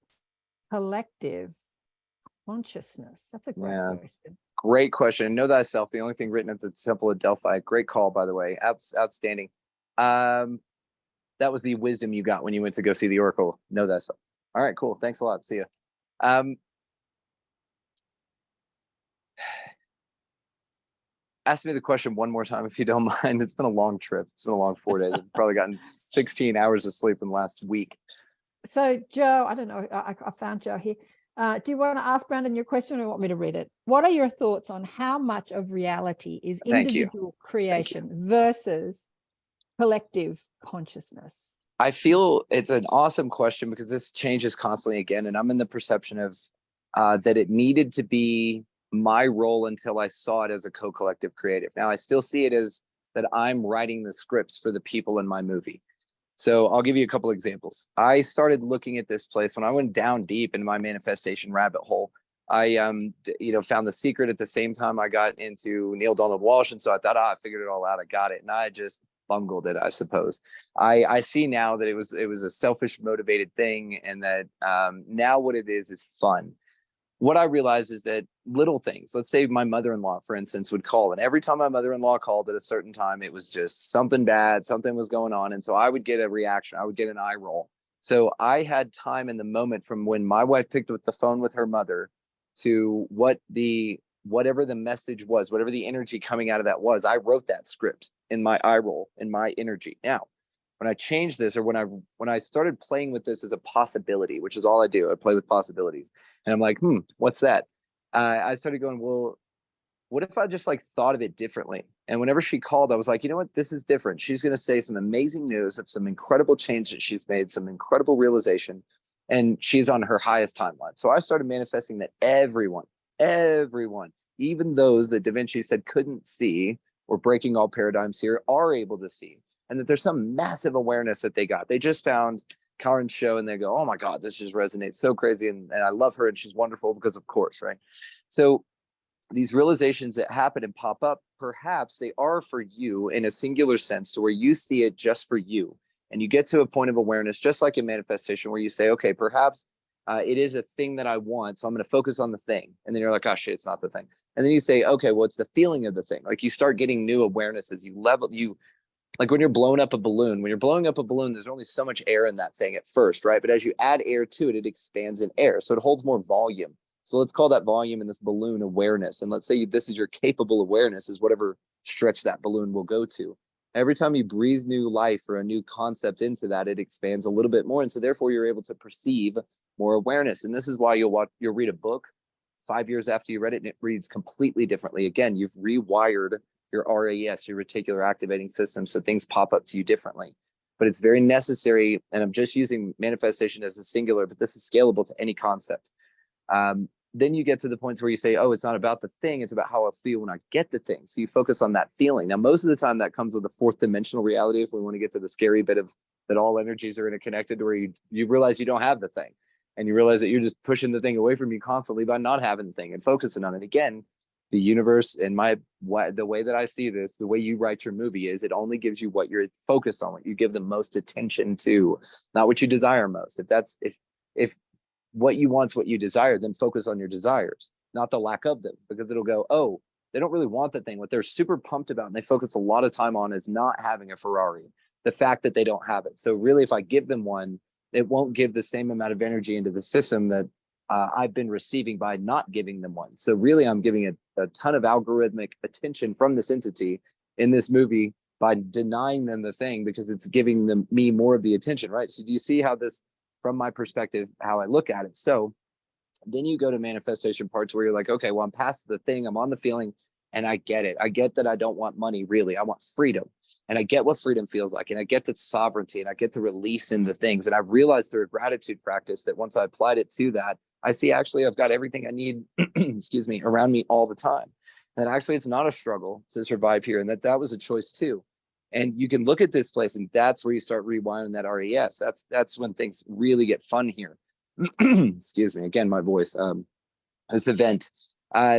collective consciousness? That's a great Yeah. question. Great question. Know thyself. The only thing written at the Temple of Delphi. Great call, by the way. Outstanding. That was the wisdom you got when you went to go see the Oracle. Know thyself. All right, cool. Thanks a lot. See ya. Ask me the question one more time if you don't mind. It's been a long trip. It's been a long 4 days. I've probably gotten 16 hours of sleep in the last week. So Joe, I don't know, I found Joe here. Do you want to ask Brandon your question or want me to read it? What are your thoughts on how much of reality is Thank you. individual creation versus collective consciousness? I feel it's an awesome question because this changes constantly again. And I'm in the perception of that it needed to be my role until I saw it as a co-collective creative. Now I still see it as that I'm writing the scripts for the people in my movie. So I'll give you a couple examples. I started looking at this place when I went down deep in my manifestation rabbit hole. I found The Secret at the same time I got into Neil Donald Walsh. And so I thought, I figured it all out. I got it. And I just bungled it, I suppose. I see now that it was a selfish motivated thing, and that now what it is fun. What I realized is that little things, let's say my mother-in-law, for instance, would call. And every time my mother-in-law called at a certain time, it was just something bad, something was going on. And so I would get a reaction. I would get an eye roll. So I had time in the moment from when my wife picked up the phone with her mother to whatever the message was, whatever the energy coming out of that was. I wrote that script in my eye roll, in my energy. Now, when I changed this, or when I started playing with this as a possibility, which is all I do, I play with possibilities. And I'm like, what's that? I started going, well, what if I just thought of it differently? And whenever she called, I was like, you know what? This is different. She's going to say some amazing news of some incredible change that she's made, some incredible realization, and she's on her highest timeline. So I started manifesting that everyone, even those that Da Vinci said couldn't see, or breaking all paradigms here, are able to see. And that there's some massive awareness that they got. They just found Karen's show and they go, oh my God, this just resonates so crazy. And I love her and she's wonderful because of course, right? So these realizations that happen and pop up, perhaps they are for you in a singular sense to where you see it just for you. And you get to a point of awareness, just like in manifestation, where you say, okay, perhaps it is a thing that I want. So I'm going to focus on the thing. And then you're like, oh shit, it's not the thing. And then you say, okay, well, it's the feeling of the thing. Like you start getting new awarenesses. Like when you're blowing up a balloon, there's only so much air in that thing at first, right? But as you add air to it, it expands in air. So it holds more volume. So let's call that volume in this balloon awareness. And let's say this is your capable awareness, is whatever stretch that balloon will go to. Every time you breathe new life or a new concept into that, it expands a little bit more. And so therefore you're able to perceive more awareness. And this is why you'll read a book 5 years after you read it, and it reads completely differently. Again, you've rewired your RAS, your reticular activating system, so things pop up to you differently. But it's very necessary, and I'm just using manifestation as a singular, but this is scalable to any concept. Then you get to the points where you say, oh, it's not about the thing, it's about how I feel when I get the thing. So you focus on that feeling. Now, most of the time that comes with a fourth dimensional reality, if we want to get to the scary bit of that all energies are interconnected, where you realize you don't have the thing. And you realize that you're just pushing the thing away from you constantly by not having the thing and focusing on it. Again, the universe and the way that I see this, the way you write your movie is it only gives you what you're focused on, what you give the most attention to, not what you desire most. If what you want is what you desire, then focus on your desires, not the lack of them, because it'll go, oh, they don't really want the thing. What they're super pumped about and they focus a lot of time on is not having a Ferrari, the fact that they don't have it. So really, if I give them one, it won't give the same amount of energy into the system that I've been receiving by not giving them one. So really, I'm giving a ton of algorithmic attention from this entity in this movie by denying them the thing, because it's giving me more of the attention, right? So do you see how this, from my perspective, how I look at it? So then you go to manifestation parts where you're like, okay, well, I'm past the thing, I'm on the feeling, and I get it. I get that I don't want money, really. I want freedom. And I get what freedom feels like. And I get that sovereignty, and I get the release in the things. And I've realized through a gratitude practice that once I applied it to that, I see actually I've got everything I need, excuse me, around me all the time. And actually it's not a struggle to survive here, and that was a choice too. And you can look at this place, and that's where you start rewiring that RES. That's when things really get fun here. Excuse me, again, my voice, this event.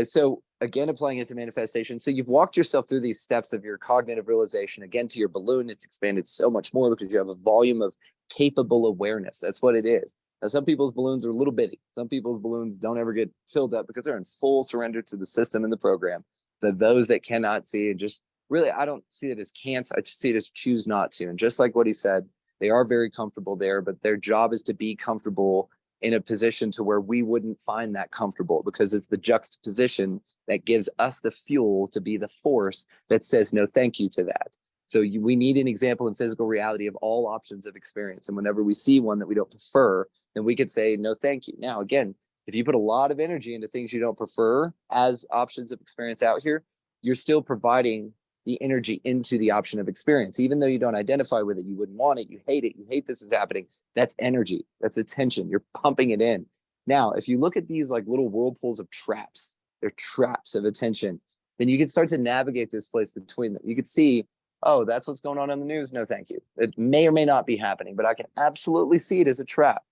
So again, applying it to manifestation. So you've walked yourself through these steps of your cognitive realization. Again, to your balloon, it's expanded so much more because you have a volume of capable awareness. That's what it is. Now, some people's balloons are a little bitty. Some people's balloons don't ever get filled up because they're in full surrender to the system and the program. So those that cannot see, and just really, I don't see it as can't, I just see it as choose not to. And just like what he said, they are very comfortable there, but their job is to be comfortable in a position to where we wouldn't find that comfortable, because it's the juxtaposition that gives us the fuel to be the force that says no thank you to that. So we need an example in physical reality of all options of experience. And whenever we see one that we don't prefer, then we could say no thank you. Now, again, if you put a lot of energy into things you don't prefer as options of experience out here, you're still providing the energy into the option of experience. Even though you don't identify with it, you wouldn't want it, you hate this is happening. That's energy, that's attention, you're pumping it in. Now, if you look at these like little whirlpools of traps, they're traps of attention, then you can start to navigate this place between them. You could see, oh, that's what's going on in the news, no thank you. It may or may not be happening, but I can absolutely see it as a trap.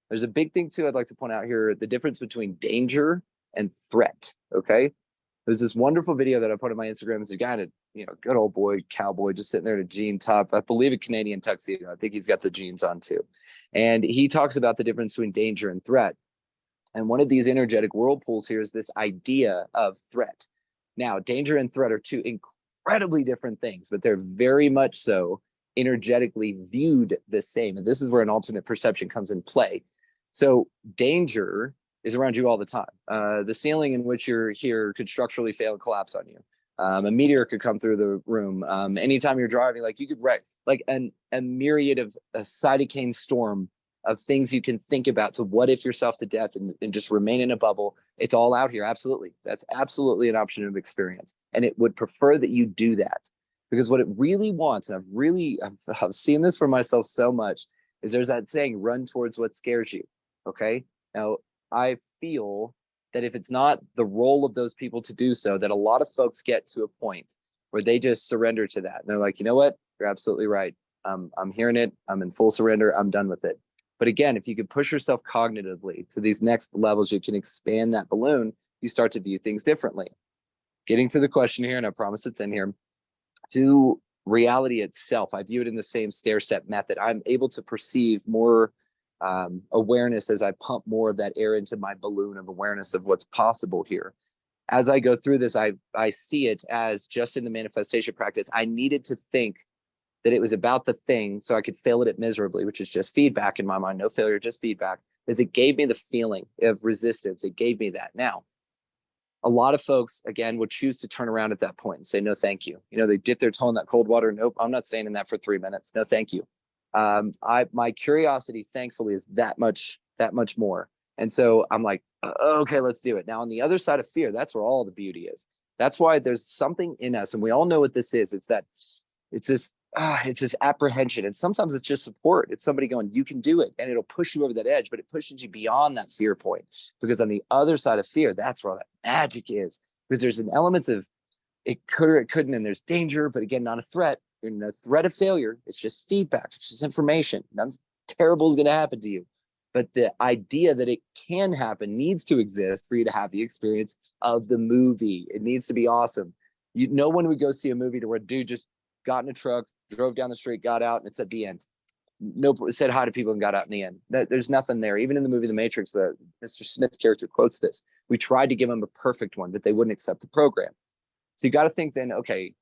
There's a big thing too I'd like to point out here, the difference between danger and threat, okay? There's this wonderful video that I put on my Instagram. It's a guy in a, good old boy, cowboy, just sitting there in a jean top, I believe a Canadian tuxedo. I think he's got the jeans on too. And he talks about the difference between danger and threat. And one of these energetic whirlpools here is this idea of threat. Now, danger and threat are two incredibly different things, but they're very much so energetically viewed the same. And this is where an alternate perception comes in play. So danger is around you all the time. The ceiling in which you're here could structurally fail and collapse on you. A meteor could come through the room. Anytime you're driving, like you could wreck, like a myriad of a cytokine storm of things you can think about to what if yourself to death and just remain in a bubble. It's all out here. Absolutely. That's absolutely an option of experience. And it would prefer that you do that, because what it really wants, and I've seen this for myself so much, is there's that saying, run towards what scares you. Okay. Now, I feel that if it's not the role of those people to do so, that a lot of folks get to a point where they just surrender to that. And they're like, you know what? You're absolutely right. I'm hearing it. I'm in full surrender. I'm done with it. But again, if you could push yourself cognitively to these next levels, you can expand that balloon. You start to view things differently. getting to the question here, and I promise it's in here, to reality itself, I view it in the same stair-step method. I'm able to perceive more awareness as I pump more of that air into my balloon of awareness of what's possible here. As I go through this, I see it as just in the manifestation practice. I needed to think that it was about the thing so I could fail at it miserably, which is just feedback in my mind, no failure, just feedback, because it gave me the feeling of resistance. It gave me that. Now, a lot of folks, again, would choose to turn around at that point and say, no, thank you. You know, they dip their toe in that cold water. Nope, I'm not staying in that for 3 minutes. No, thank you. My curiosity, thankfully, is that much more. And so I'm like, okay, let's do it. Now, on the other side of fear, that's where all the beauty is. That's why there's something in us, and we all know what this is. It's this apprehension, and sometimes it's just support. It's somebody going, you can do it, and it'll push you over that edge, but it pushes you beyond that fear point, because on the other side of fear, that's where that magic is, because there's an element of it could or it couldn't, and there's danger, but again, not a threat. You're no threat of failure. It's just feedback. It's just information. Nothing terrible is going to happen to you, but the idea that it can happen needs to exist for you to have the experience of the movie. It needs to be awesome. No one would go see a movie to where a dude just got in a truck, drove down the street, got out, and it's at the end. No, said hi to people and got out in the end. There's nothing there. Even in the movie The Matrix, Mr. Smith's character quotes this. We tried to give him a perfect one, but they wouldn't accept the program. So you got to think then, okay,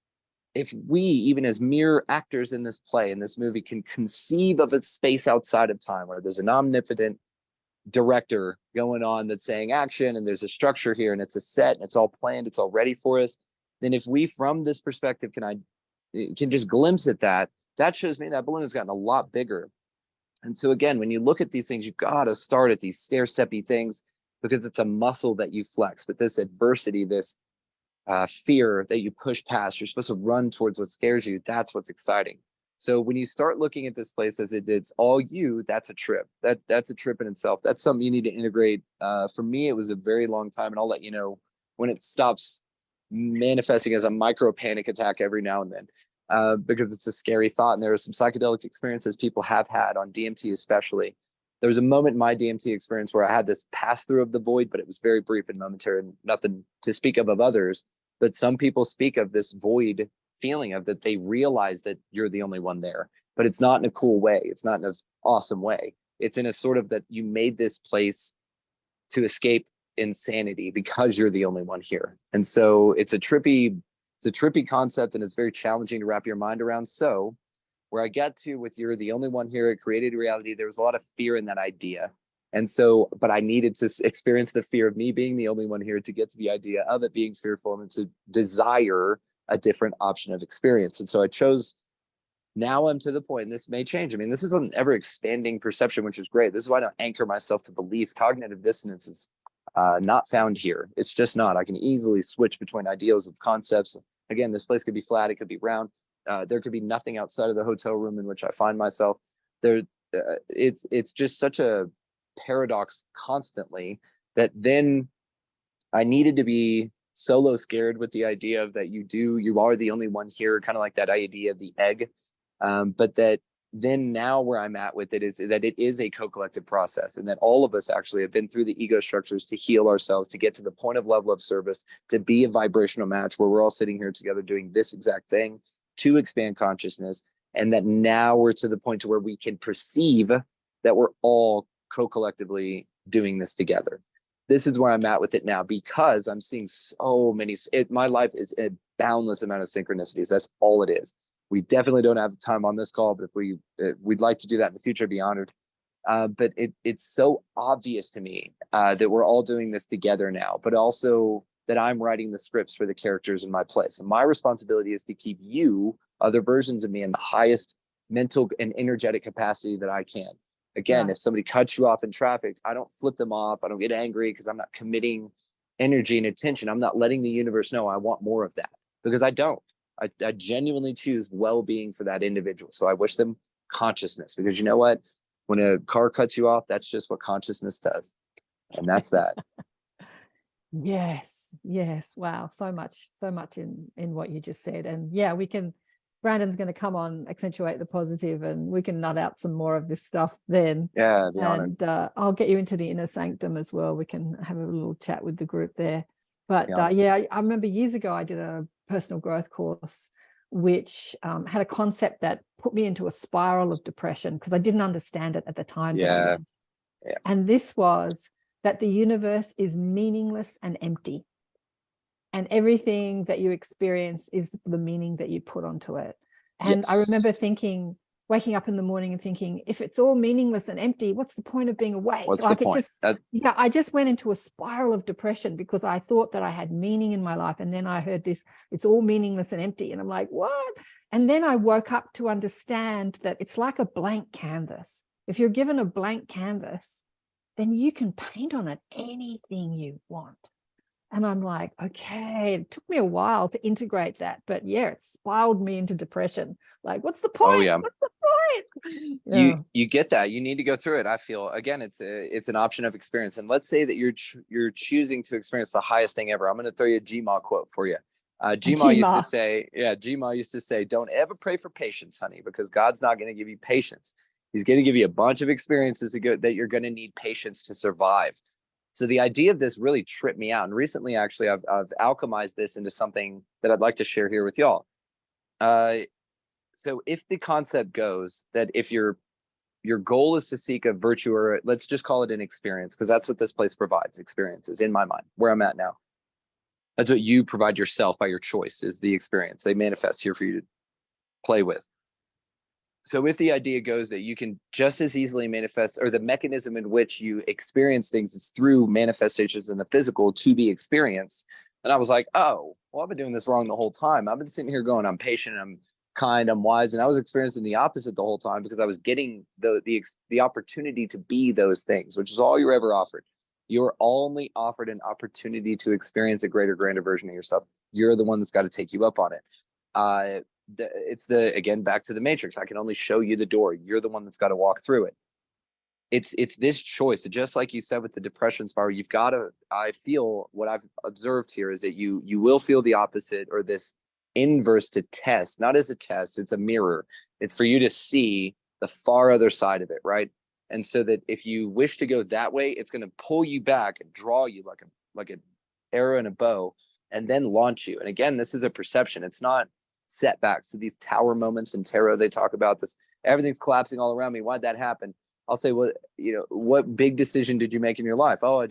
if we, even as mere actors in this play, in this movie, can conceive of a space outside of time where there's an omnipotent director going on that's saying action, and there's a structure here, and it's a set, and it's all planned, it's all ready for us, then if we, from this perspective, can just glimpse at that, that shows me that balloon has gotten a lot bigger. And so again, when you look at these things, you've got to start at these stair-steppy things, because it's a muscle that you flex. But this adversity, this fear that you push past, you're supposed to run towards what scares you. That's what's exciting. So when you start looking at this place as it's all you, that's a trip. That's a trip in itself. That's something you need to integrate. For me, it was a very long time, and I'll let you know when it stops manifesting as a micro panic attack every now and then, because it's a scary thought. And there are some psychedelic experiences people have had on DMT, especially. There was a moment in my DMT experience where I had this pass through of the void, but it was very brief and momentary, and nothing to speak of others. But some people speak of this void feeling of that they realize that you're the only one there, but it's not in a cool way. It's not in an awesome way. It's in a sort of that you made this place to escape insanity because you're the only one here. And so it's a trippy concept, and it's very challenging to wrap your mind around. So where I get to with you're the only one here, it created reality. There was a lot of fear in that idea. And so, but I needed to experience the fear of me being the only one here to get to the idea of it being fearful, and to desire a different option of experience. And so I chose, now I'm to the point, and this may change. I mean, this is an ever expanding perception, which is great. This is why I don't anchor myself to beliefs. Cognitive dissonance is not found here. It's just not. I can easily switch between ideals of concepts. Again, this place could be flat, it could be round. There could be nothing outside of the hotel room in which I find myself. It's just such a paradox constantly, that then I needed to be solo scared with the idea of that you are the only one here, kind of like that idea of the egg. But that then now where I'm at with it is that it is a co-collective process, and that all of us actually have been through the ego structures to heal ourselves, to get to the point of level of service, to be a vibrational match where we're all sitting here together doing this exact thing to expand consciousness. And that now we're to the point to where we can perceive that we're all co-collectively doing this together. This is where I'm at with it now, because I'm seeing so many, my life is a boundless amount of synchronicities. That's all it is. We definitely don't have time on this call, but if we'd like to do that in the future, I'd be honored. But it's so obvious to me that we're all doing this together now, but also that I'm writing the scripts for the characters in my place. And my responsibility is to keep you, other versions of me, in the highest mental and energetic capacity that I can. Again, If somebody cuts you off in traffic, I don't flip them off. I don't get angry, because I'm not committing energy and attention. I'm not letting the universe know I want more of that, because I don't. I genuinely choose well-being for that individual. So I wish them consciousness, because you know what? When a car cuts you off, that's just what consciousness does. And that's that. Yes. Wow. So much in what you just said. And yeah, Brandon's going to come on Accentuate the Positive, and we can nut out some more of this stuff then. Yeah, I'd be honored. And I'll get you into the inner sanctum as well. We can have a little chat with the group there. But Yeah. yeah, I remember years ago I did a personal growth course which had a concept that put me into a spiral of depression because I didn't understand it at the time that I Yeah. learned. Yeah. And this was that the universe is meaningless and empty. And everything that you experience is the meaning that you put onto it. And I remember thinking, waking up in the morning and thinking, if it's all meaningless and empty, what's the point of being awake? What's like the point? Yeah, I just went into a spiral of depression because I thought that I had meaning in my life. And then I heard this, it's all meaningless and empty. And I'm like, what? And then I woke up to understand that it's like a blank canvas. If you're given a blank canvas, then you can paint on it anything you want. And I'm like, okay, it took me a while to integrate that. But yeah, it spiraled me into depression. Like, what's the point? Oh, yeah. What's the point? Yeah. You get that. You need to go through it. I feel, again, it's an option of experience. And let's say that you're choosing to experience the highest thing ever. I'm going to throw you a Gma quote for you. Gma used to say, Gma used to say, don't ever pray for patience, honey, because God's not going to give you patience. He's going to give you a bunch of experiences that you're going to need patience to survive. So the idea of this really tripped me out. And recently, actually, I've alchemized this into something that I'd like to share here with y'all. So if the concept goes that if your goal is to seek a virtue, or let's just call it an experience, because that's what this place provides, experiences in my mind, where I'm at now. That's what you provide yourself by your choice, is the experience. They manifest here for you to play with. So if the idea goes that you can just as easily manifest, or the mechanism in which you experience things is through manifestations in the physical to be experienced, and I was like, oh, well, I've been doing this wrong the whole time. I've been sitting here going, I'm patient, I'm kind, I'm wise, and I was experiencing the opposite the whole time because I was getting the opportunity to be those things, which is all you're ever offered. You're only offered an opportunity to experience a greater, grander version of yourself. You're the one that's got to take you up on it. It's again, back to the Matrix. I can only show you the door. You're the one that's got to walk through it. It's this choice. Just like you said with the depression spiral, you've got to, I feel what I've observed here is that you will feel the opposite, or this inverse to test, not as a test, it's a mirror. It's for you to see the far other side of it, right? And so that if you wish to go that way, it's going to pull you back and draw you like an arrow and a bow, and then launch you. And again, this is a perception. It's not setbacks. So these tower moments in tarot, they talk about this, everything's collapsing all around me. Why'd that happen? I'll say, well, what big decision did you make in your life? Oh,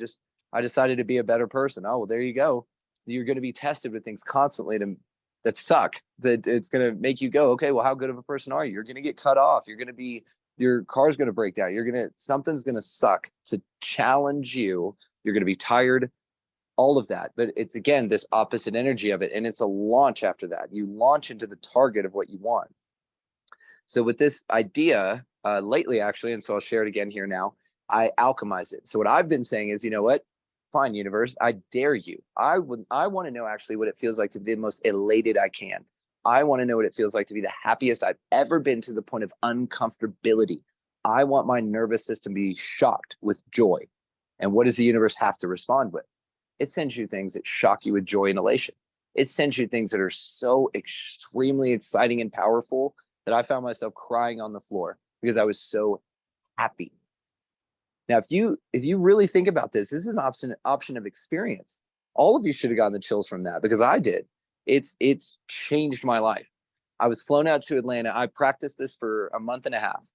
I decided to be a better person. Oh, well, there you go. You're going to be tested with things constantly that suck. It's going to make you go, okay, well, how good of a person are you? You're going to get cut off. Your car's going to break down. Something's going to suck to challenge you. You're going to be tired, all of that. But it's, again, this opposite energy of it. And it's a launch after that. You launch into the target of what you want. So with this idea, lately, actually, and so I'll share it again here now, I alchemize it. So what I've been saying is, you know what? Fine, universe, I dare you. I want to know actually what it feels like to be the most elated I can. I want to know what it feels like to be the happiest I've ever been, to the point of uncomfortability. I want my nervous system to be shocked with joy. And what does the universe have to respond with? It sends you things that shock you with joy and elation. It sends you things that are so extremely exciting and powerful that I found myself crying on the floor because I was so happy. Now, if you really think about this, this is an option of experience. All of you should have gotten the chills from that, because I did. It's changed my life. I was flown out to Atlanta. I practiced this for a month and a half.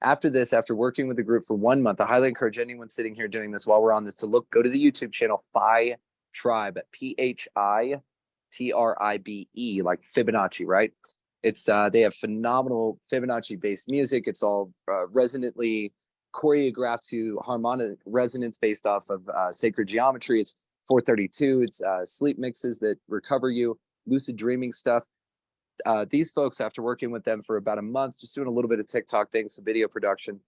After this, after working with the group for 1 month, I highly encourage anyone sitting here doing this while we're on this to go to the YouTube channel Phi Tribe, PHITRIBE, like Fibonacci, right? It's they have phenomenal Fibonacci-based music. It's all resonantly choreographed to harmonic resonance based off of sacred geometry. It's 432. It's sleep mixes that recover you, lucid dreaming stuff. These folks, after working with them for about a month, just doing a little bit of TikTok things, some video production,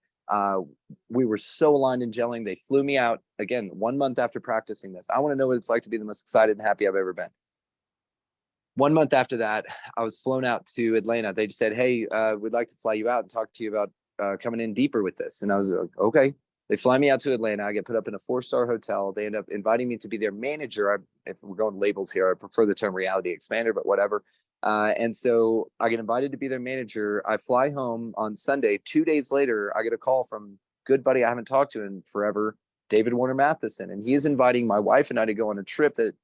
we were so aligned in gelling. They flew me out again 1 month after practicing this. I want to know what it's like to be the most excited and happy I've ever been. 1 month after that, I was flown out to Atlanta. They just said, hey, we'd like to fly you out and talk to you about coming in deeper with this. And I was like, okay. They fly me out to Atlanta. I get put up in a 4-star hotel. They end up inviting me to be their manager. If we're going labels here, I prefer the term reality expander, but whatever. And so I get invited to be their manager. I fly home on Sunday. 2 days later, I get a call from good buddy I haven't talked to in forever, David Warner Matheson. And he is inviting my wife and I to go on a trip that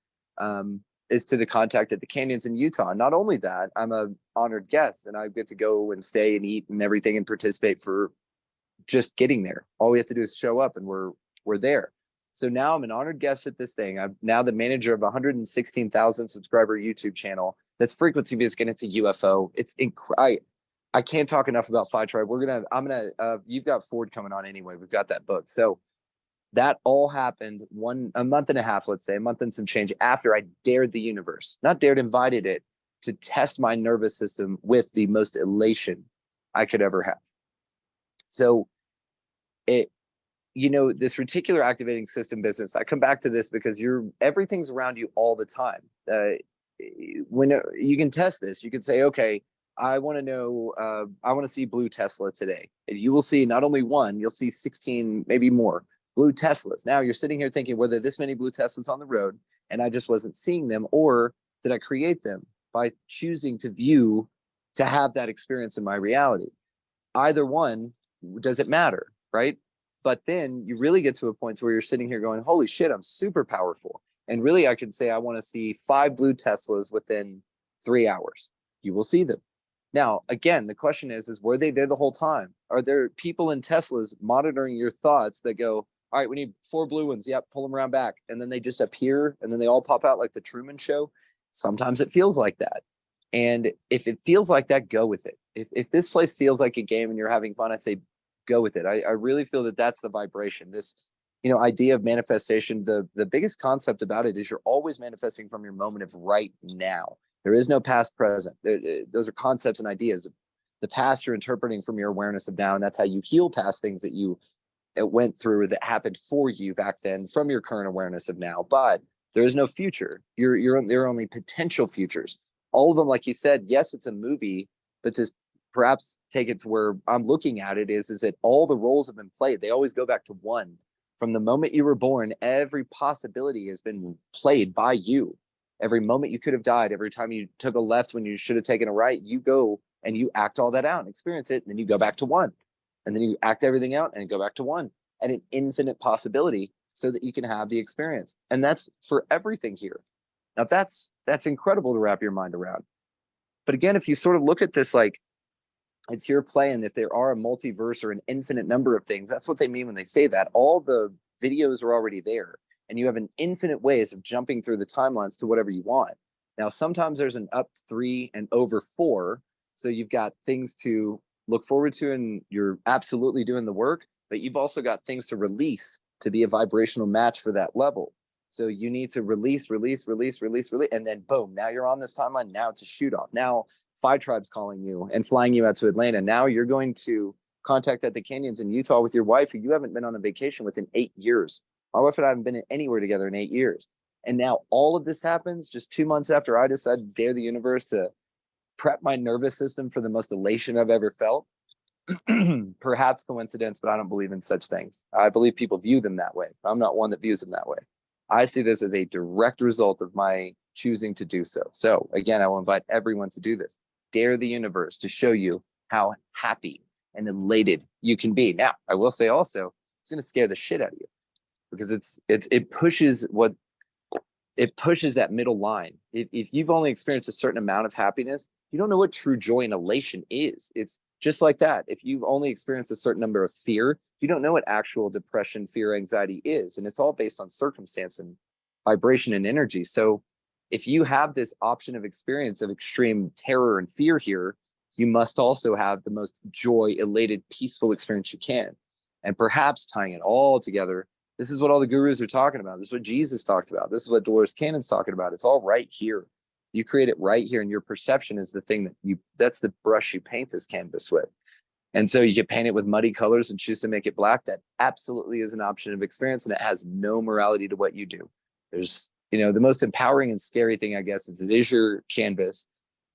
is to the contact at the canyons in Utah. Not only that, I'm a honored guest and I get to go and stay and eat and everything and participate for just getting there. All we have to do is show up and we're there. So now I'm an honored guest at this thing. I'm now the manager of a 116,000 subscriber YouTube channel that's frequency based, and it's a UFO. It's I can't talk enough about Phi Tribe. You've got Ford coming on anyway. We've got that book. So that all happened a month and a half, let's say, a month and some change after I dared the universe, not dared, invited it to test my nervous system with the most elation I could ever have. So this reticular activating system business, I come back to this because everything's around you all the time. When you can test this, you can say, okay, I want to see blue Tesla today. And you will see not only one, you'll see 16, maybe more blue Teslas. Now you're sitting here thinking, whether this many blue Teslas on the road and I just wasn't seeing them, or did I create them by choosing to have that experience in my reality? Either one, does it matter, right? But then you really get to a point where you're sitting here going, holy shit, I'm super powerful. And really I can say, I want to see 5 blue Teslas within 3 hours. You will see them. Now, again, the question is were they there the whole time? Are there people in Teslas monitoring your thoughts that go, all right, we need 4 blue ones. Yep, pull them around back. And then they just appear and then they all pop out like the Truman Show. Sometimes it feels like that. And if it feels like that, go with it. If this place feels like a game and you're having fun, I say, go with it. I really feel that that's the vibration. This, idea of manifestation, the biggest concept about it is you're always manifesting from your moment of right now. There is no past, present. Those are concepts and ideas. The past you're interpreting from your awareness of now, and that's how you heal past things that you went through that happened for you back then from your current awareness of now. But there is no future. There are only potential futures. All of them, like you said, yes, it's a movie, but to perhaps take it to where I'm looking at it is that all the roles have been played. They always go back to one. From the moment you were born, every possibility has been played by you. Every moment you could have died, every time you took a left when you should have taken a right, you go and you act all that out and experience it. And then you go back to one. And then you act everything out and go back to one. And an infinite possibility so that you can have the experience. And that's for everything here. Now that's incredible to wrap your mind around. But again, if you sort of look at this like it's your play, and if there are a multiverse or an infinite number of things, that's what they mean when they say that. All the videos are already there, and you have an infinite ways of jumping through the timelines to whatever you want. Now, sometimes there's an up 3 and over 4, so you've got things to look forward to, and you're absolutely doing the work, but you've also got things to release to be a vibrational match for that level. So you need to release, and then boom, now you're on this timeline. Now to shoot off. Now Phi Tribe's calling you and flying you out to Atlanta. Now you're going to contact at the canyons in Utah with your wife, who you haven't been on a vacation with in 8 years. My wife and I haven't been anywhere together in 8 years. And now all of this happens just 2 months after I decided to dare the universe to prep my nervous system for the most elation I've ever felt. Perhaps coincidence, but I don't believe in such things. I believe people view them that way. I'm not one that views them that way. I see this as a direct result of my choosing to do so. So again, I will invite everyone to do this. Dare the universe to show you how happy and elated you can be. Now, I will say also, it's going to scare the shit out of you because it pushes that middle line. If you've only experienced a certain amount of happiness, you don't know what true joy and elation is. It's just like that. If you've only experienced a certain number of fear, you don't know what actual depression, fear, anxiety is. And it's all based on circumstance and vibration and energy. So if you have this option of experience of extreme terror and fear here, you must also have the most joy, elated, peaceful experience you can. And perhaps tying it all together, this is what all the gurus are talking about. This is what Jesus talked about. This is what Dolores Cannon's talking about. It's all right here. You create it right here, and your perception is the thing that's the brush you paint this canvas with. And so you can paint it with muddy colors and choose to make it black. That absolutely is an option of experience, and it has no morality to what you do. There's, the most empowering and scary thing, I guess, is it is your canvas,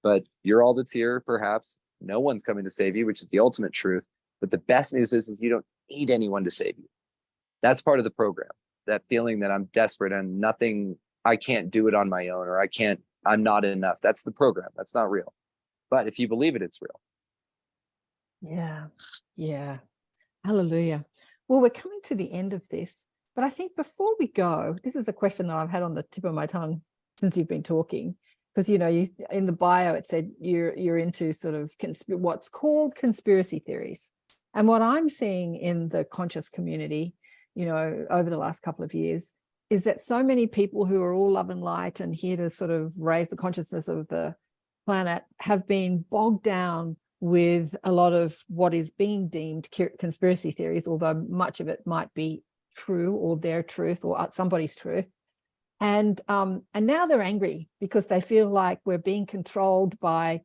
but you're all that's here, perhaps. No one's coming to save you, which is the ultimate truth. But the best news is you don't need anyone to save you. That's part of the program. That feeling that I'm desperate and nothing, I can't do it on my own, or I'm not enough. That's the program. That's not real. But if you believe it, it's real. Yeah. Hallelujah. Well, we're coming to the end of this, but I think before we go, this is a question that I've had on the tip of my tongue since you've been talking, because you know, you in the bio it said you're into sort of what's called conspiracy theories. And what I'm seeing in the conscious community, you know, over the last couple of years, is that so many people who are all love and light and here to sort of raise the consciousness of the planet have been bogged down with a lot of what is being deemed conspiracy theories, although much of it might be true or their truth or somebody's truth. And now they're angry because they feel like we're being controlled by,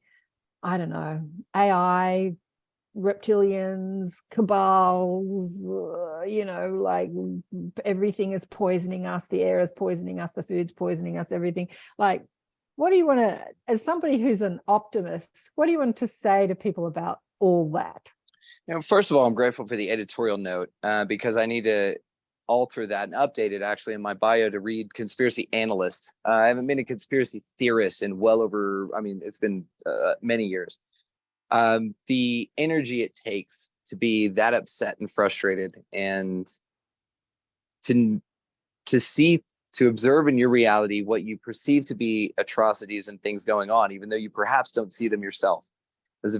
I don't know, AI, reptilians, cabals, you know, like everything is poisoning us, the air is poisoning us, the food's poisoning us, everything. Like, what do you want to, as somebody who's an optimist, what do you want to say to people about all that? You know, first of all, I'm grateful for the editorial note because I need to alter that and update it actually in my bio to read conspiracy analyst. I haven't been a conspiracy theorist in well over, I mean, it's been many years. The energy it takes to be that upset and frustrated and to see, to observe in your reality what you perceive to be atrocities and things going on, even though you perhaps don't see them yourself. This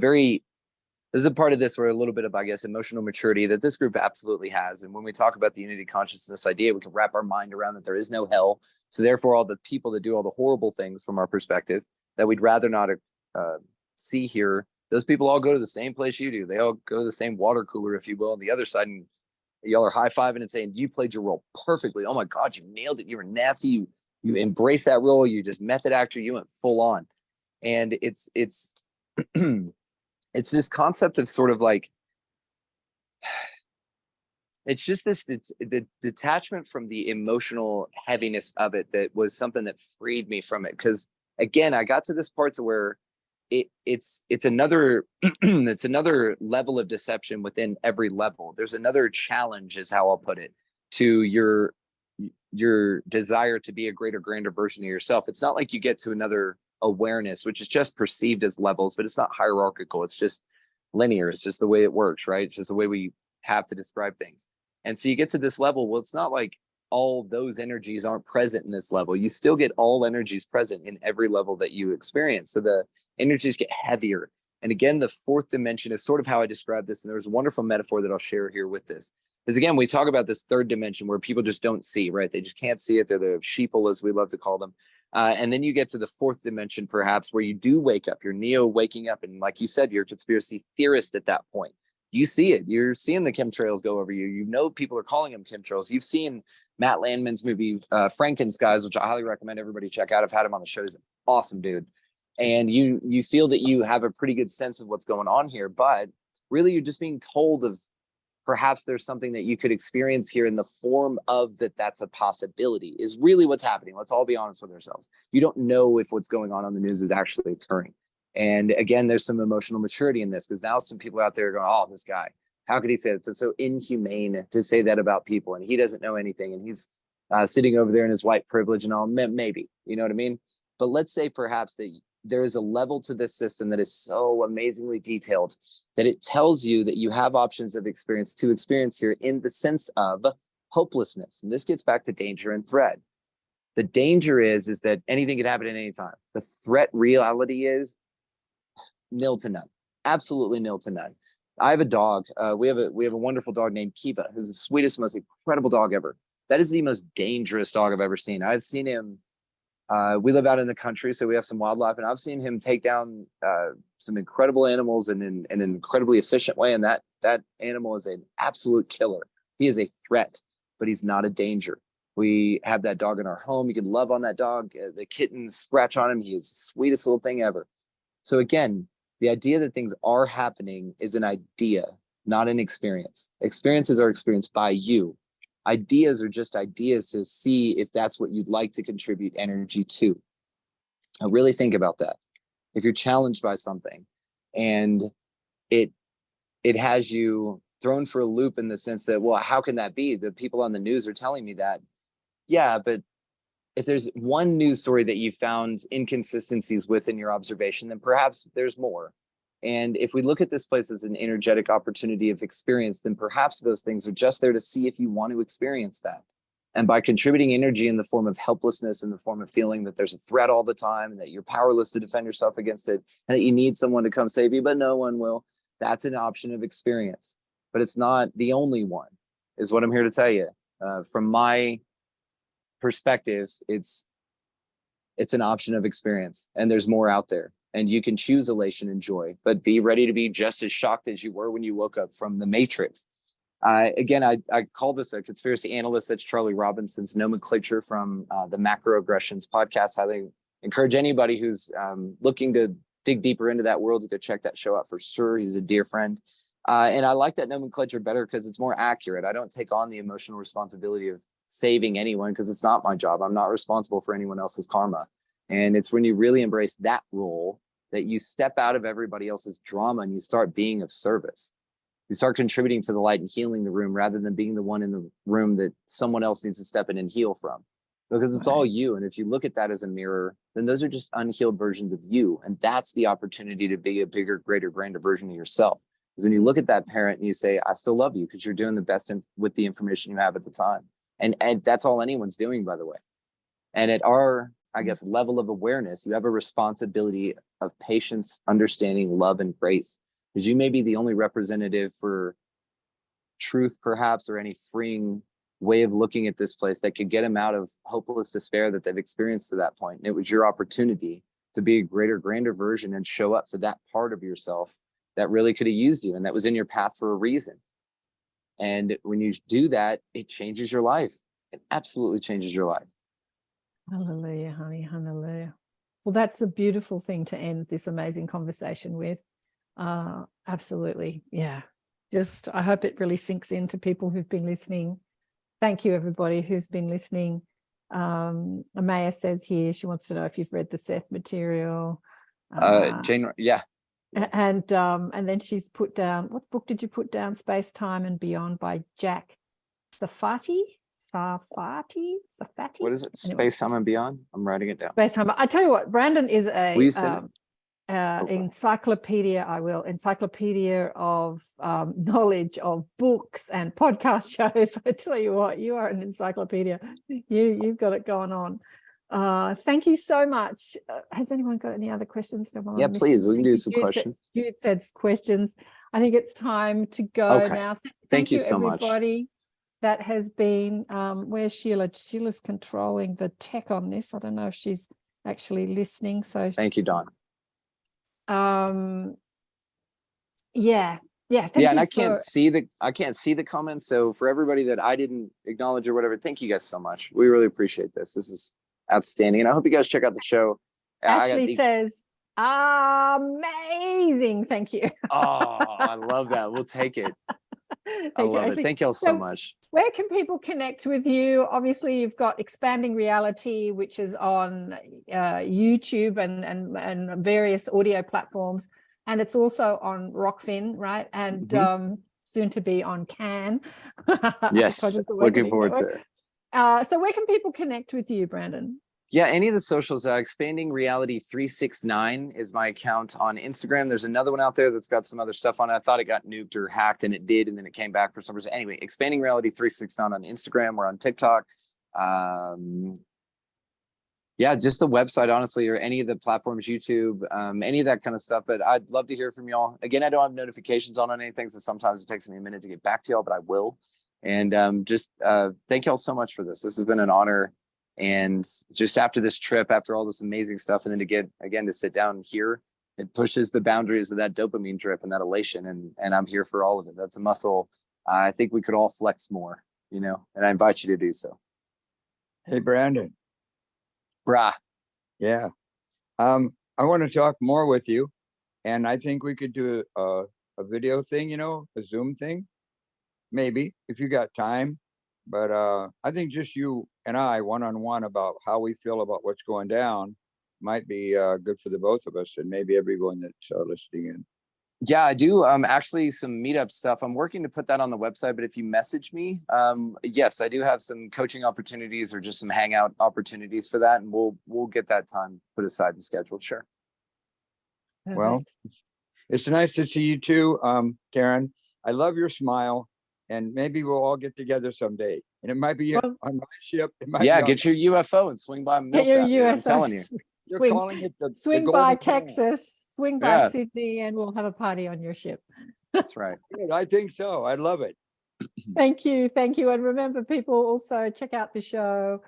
is a part of this where a little bit of, I guess, emotional maturity that this group absolutely has. And when we talk about the unity consciousness idea, we can wrap our mind around that there is no hell. So therefore, all the people that do all the horrible things from our perspective that we'd rather not see here, those people all go to the same place you do. They all go to the same water cooler, if you will, on the other side. And y'all are high-fiving and saying, you played your role perfectly. Oh my God, you nailed it. You were nasty. You embraced that role. You just method actor. You went full on. And it's it's this concept of sort of like, it's just this, it's the detachment from the emotional heaviness of it that was something that freed me from it. Because again, I got to this part to where it's another it's another level of deception within every level. There's another challenge, is how I'll put it, to your desire to be a greater, grander version of yourself. It's not like you get to another awareness, which is just perceived as levels, but it's not hierarchical. It's just linear. It's just the way it works, right? It's just the way we have to describe things. And so you get to this level. Well, it's not like all those energies aren't present in this level. You still get all energies present in every level that you experience. So the energies get heavier. And again, the fourth dimension is sort of how I describe this. And there's a wonderful metaphor that I'll share here with this. Because again, we talk about this third dimension where people just don't see, right? They just can't see it. They're the sheeple, as we love to call them. And then you get to the fourth dimension, perhaps, where you do wake up. You're neo waking up. And like you said, you're a conspiracy theorist at that point. You see it. You're seeing the chemtrails go over you. You know people are calling them chemtrails. You've seen Matt Landman's movie, Frankenskies, which I highly recommend everybody check out. I've had him on the show. He's an awesome dude. And you feel that you have a pretty good sense of what's going on here. But really, you're just being told of perhaps there's something that you could experience here in the form of that's a possibility, is really what's happening. Let's all be honest with ourselves. You don't know if what's going on the news is actually occurring. And again, there's some emotional maturity in this, because now some people out there are going, oh, this guy, how could he say it? It's so inhumane to say that about people. And he doesn't know anything. And he's sitting over there in his white privilege and all. Maybe, you know what I mean? But let's say perhaps that there is a level to this system that is so amazingly detailed that it tells you that you have options of experience to experience here in the sense of hopelessness. And this gets back to danger and threat. The danger is that anything could happen at any time. The threat reality is nil to none, absolutely nil to none. I have a dog. We have a wonderful dog named Kiva, who's the sweetest, most incredible dog ever. That is the most dangerous dog I've ever seen. I've seen him. We live out in the country, so we have some wildlife, and I've seen him take down some incredible animals in an incredibly efficient way. And that animal is an absolute killer. He is a threat, but he's not a danger. We have that dog in our home. You can love on that dog. The kittens scratch on him. He is the sweetest little thing ever. So again, the idea that things are happening is an idea, not an experience. Experiences are experienced by you. Ideas are just ideas to see if that's what you'd like to contribute energy to. Now, really think about that. If you're challenged by something and it has you thrown for a loop in the sense that, well, how can that be? The people on the news are telling me that. Yeah, but if there's one news story that you found inconsistencies with in your observation, then perhaps there's more. And if we look at this place as an energetic opportunity of experience, then perhaps those things are just there to see if you want to experience that. And by contributing energy in the form of helplessness, in the form of feeling that there's a threat all the time and that you're powerless to defend yourself against it, and that you need someone to come save you, but no one will, that's an option of experience. But it's not the only one, is what I'm here to tell you. From my perspective, it's an option of experience, and there's more out there. And you can choose elation and joy, but be ready to be just as shocked as you were when you woke up from the Matrix. Again, I call this a conspiracy analyst. That's Charlie Robinson's nomenclature from the Macroaggressions podcast. Highly encourage anybody who's looking to dig deeper into that world to go check that show out for sure. He's a dear friend. And I like that nomenclature better because it's more accurate. I don't take on the emotional responsibility of saving anyone because it's not my job. I'm not responsible for anyone else's karma. And it's when you really embrace that role that you step out of everybody else's drama and you start being of service. You start contributing to the light and healing the room rather than being the one in the room that someone else needs to step in and heal from. Because it's all you. And if you look at that as a mirror, then those are just unhealed versions of you. And that's the opportunity to be a bigger, greater, grander version of yourself. Because when you look at that parent and you say, I still love you because you're doing the best with the information you have at the time. And that's all anyone's doing, by the way. And at our, I guess, level of awareness, you have a responsibility of patience, understanding, love, and grace. Because you may be the only representative for truth, perhaps, or any freeing way of looking at this place that could get them out of hopeless despair that they've experienced to that point. And it was your opportunity to be a greater, grander version and show up for that part of yourself that really could have used you and that was in your path for a reason. And when you do that, it changes your life. It absolutely changes your life. Hallelujah, honey, hallelujah. Well, that's a beautiful thing to end this amazing conversation with. Absolutely. Yeah. Just, I hope it really sinks into people who've been listening. Thank you, everybody who's been listening. Amaya says here, she wants to know if you've read the Seth material. Jane, yeah. And then she's put down, what book did you put down? Space, Time and Beyond by Jack Safati. What is it? Anyway. Space, Time and Beyond? I'm writing it down. Space, Time. I tell you what, Brandon is Will you send it? Encyclopedia of knowledge of books and podcast shows. I tell you what, you are an encyclopedia. You've got it going on. Thank you so much. Has anyone got any other questions? Yeah, please. We can do some questions. Jude said questions. I think it's time to go now. Thank you so much. Everybody that has been. Where's Sheila? Sheila's controlling the tech on this. I don't know if she's actually listening. So thank you, Dawn. Thank you. And I can't see the comments, so for everybody that I didn't acknowledge or whatever, thank you guys so much. We really appreciate this. This is outstanding, and I hope you guys check out the show. Ashley says amazing. Thank you. Oh, I love that. We'll take it. I love it. Thank y'all so much. Where can people connect with you? Obviously, you've got Expanding Reality, which is on YouTube and various audio platforms, and it's also on Rockfin, right? And soon to be on Can. Yes, looking forward to it. So where can people connect with you, Brandon? Yeah, any of the socials. Expanding Reality 369 is my account on Instagram. There's another one out there that's got some other stuff on it. I thought it got nuked or hacked, and it did, and then it came back for some reason. Anyway, Expanding Reality 369 on Instagram. We're on TikTok. Yeah, just the website, honestly, or any of the platforms, YouTube, any of that kind of stuff. But I'd love to hear from y'all. Again, I don't have notifications on anything, so sometimes it takes me a minute to get back to y'all, but I will. And thank y'all so much for this. This has been an honor. And just after this trip, after all this amazing stuff, and then to get, again, to sit down here, it pushes the boundaries of that dopamine trip and that elation. And I'm here for all of it. That's a muscle I think we could all flex more, and I invite you to do so. Hey, Brandon. Brah. Yeah. I want to talk more with you. And I think we could do a video thing, a Zoom thing. Maybe, if you got time. But I think just you and I, one-on-one, about how we feel about what's going down might be good for the both of us, and maybe everyone that's listening in. Yeah, I do. Actually, some meetup stuff. I'm working to put that on the website, but if you message me, yes, I do have some coaching opportunities or just some hangout opportunities for that, and we'll get that time put aside and scheduled. Sure. Well, it's nice to see you too, Karen. I love your smile, and maybe we'll all get together someday. And it might be Well, on my ship. It might Yeah, be get your UFO and swing by get your Millsap. Dude, I'm USO. telling you. You're Swing, calling it the swing Golden by Dawn. Texas, swing by Yes. Sydney, and we'll have a party on your ship. That's right. Good, I think so. I love it. Thank you. Thank you. And remember, people, also check out the show,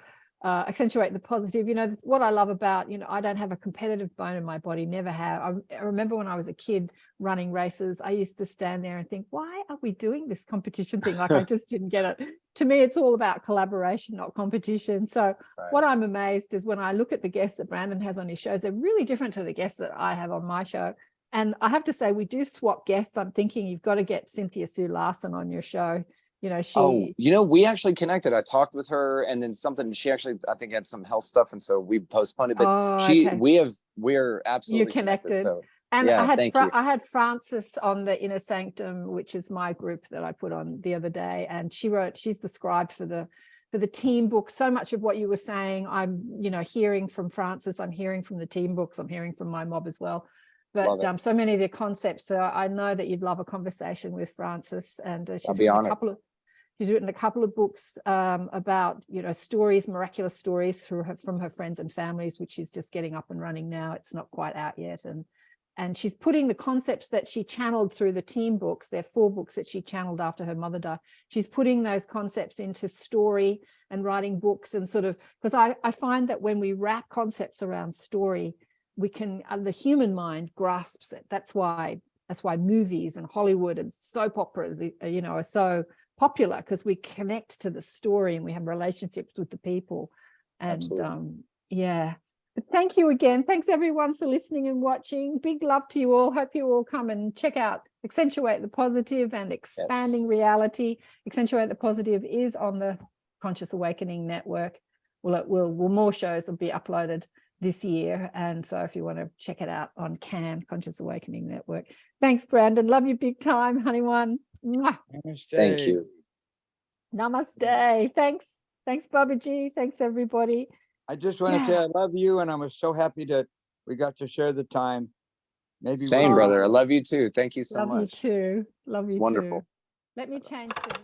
Accentuate the Positive. You know, what I love about, you know, I don't have a competitive bone in my body, never have. I remember when I was a kid running races, I used to stand there and think, why are we doing this competition thing? Like, I just didn't get it. To me, it's all about collaboration, not competition. So what I'm amazed is when I look at the guests that Brandon has on his shows, they're really different to the guests that I have on my show. And I have to say, we do swap guests. I'm thinking you've got to get Cynthia Sue Larson on your show. You know, she, we actually connected. I talked with her, and then she actually, I think, had some health stuff, and so we postponed it. But we're absolutely you're connected. So, and yeah, I had Frances on the Inner Sanctum, which is my group that I put on the other day, and she's the scribe for the team book. So much of what you were saying, I'm, you know, hearing from Frances, I'm hearing from the team books, I'm hearing from my mob as well. But so many of the concepts, so I know that you'd love a conversation with Frances, and she's written a couple of books about, you know, stories, miraculous stories from her friends and families, which she's just getting up and running now. It's not quite out yet. And she's putting the concepts that she channeled through the team books. There are 4 books that she channeled after her mother died. She's putting those concepts into story and writing books, and sort of, because I find that when we wrap concepts around story, we can, the human mind grasps it. That's why movies and Hollywood and soap operas, you know, are so popular, because we connect to the story and we have relationships with the people. And yeah, but thank you again. Thanks everyone for listening and watching. Big love to you all. Hope you all come and check out Accentuate the Positive and Expanding Reality. Accentuate the Positive is on the Conscious Awakening Network. More shows will be uploaded this year, and so if you want to check it out on Conscious Awakening Network. Thanks, Brandon. Love you big time, honey one. Mwah. Namaste. Thank you. Namaste. Thanks, Babaji. Thanks, everybody. I just want to say I love you, and I was so happy that we got to share the time. Maybe Same, brother. I love you too. Thank you so much. Love you too. Love you too. Wonderful. Let me change the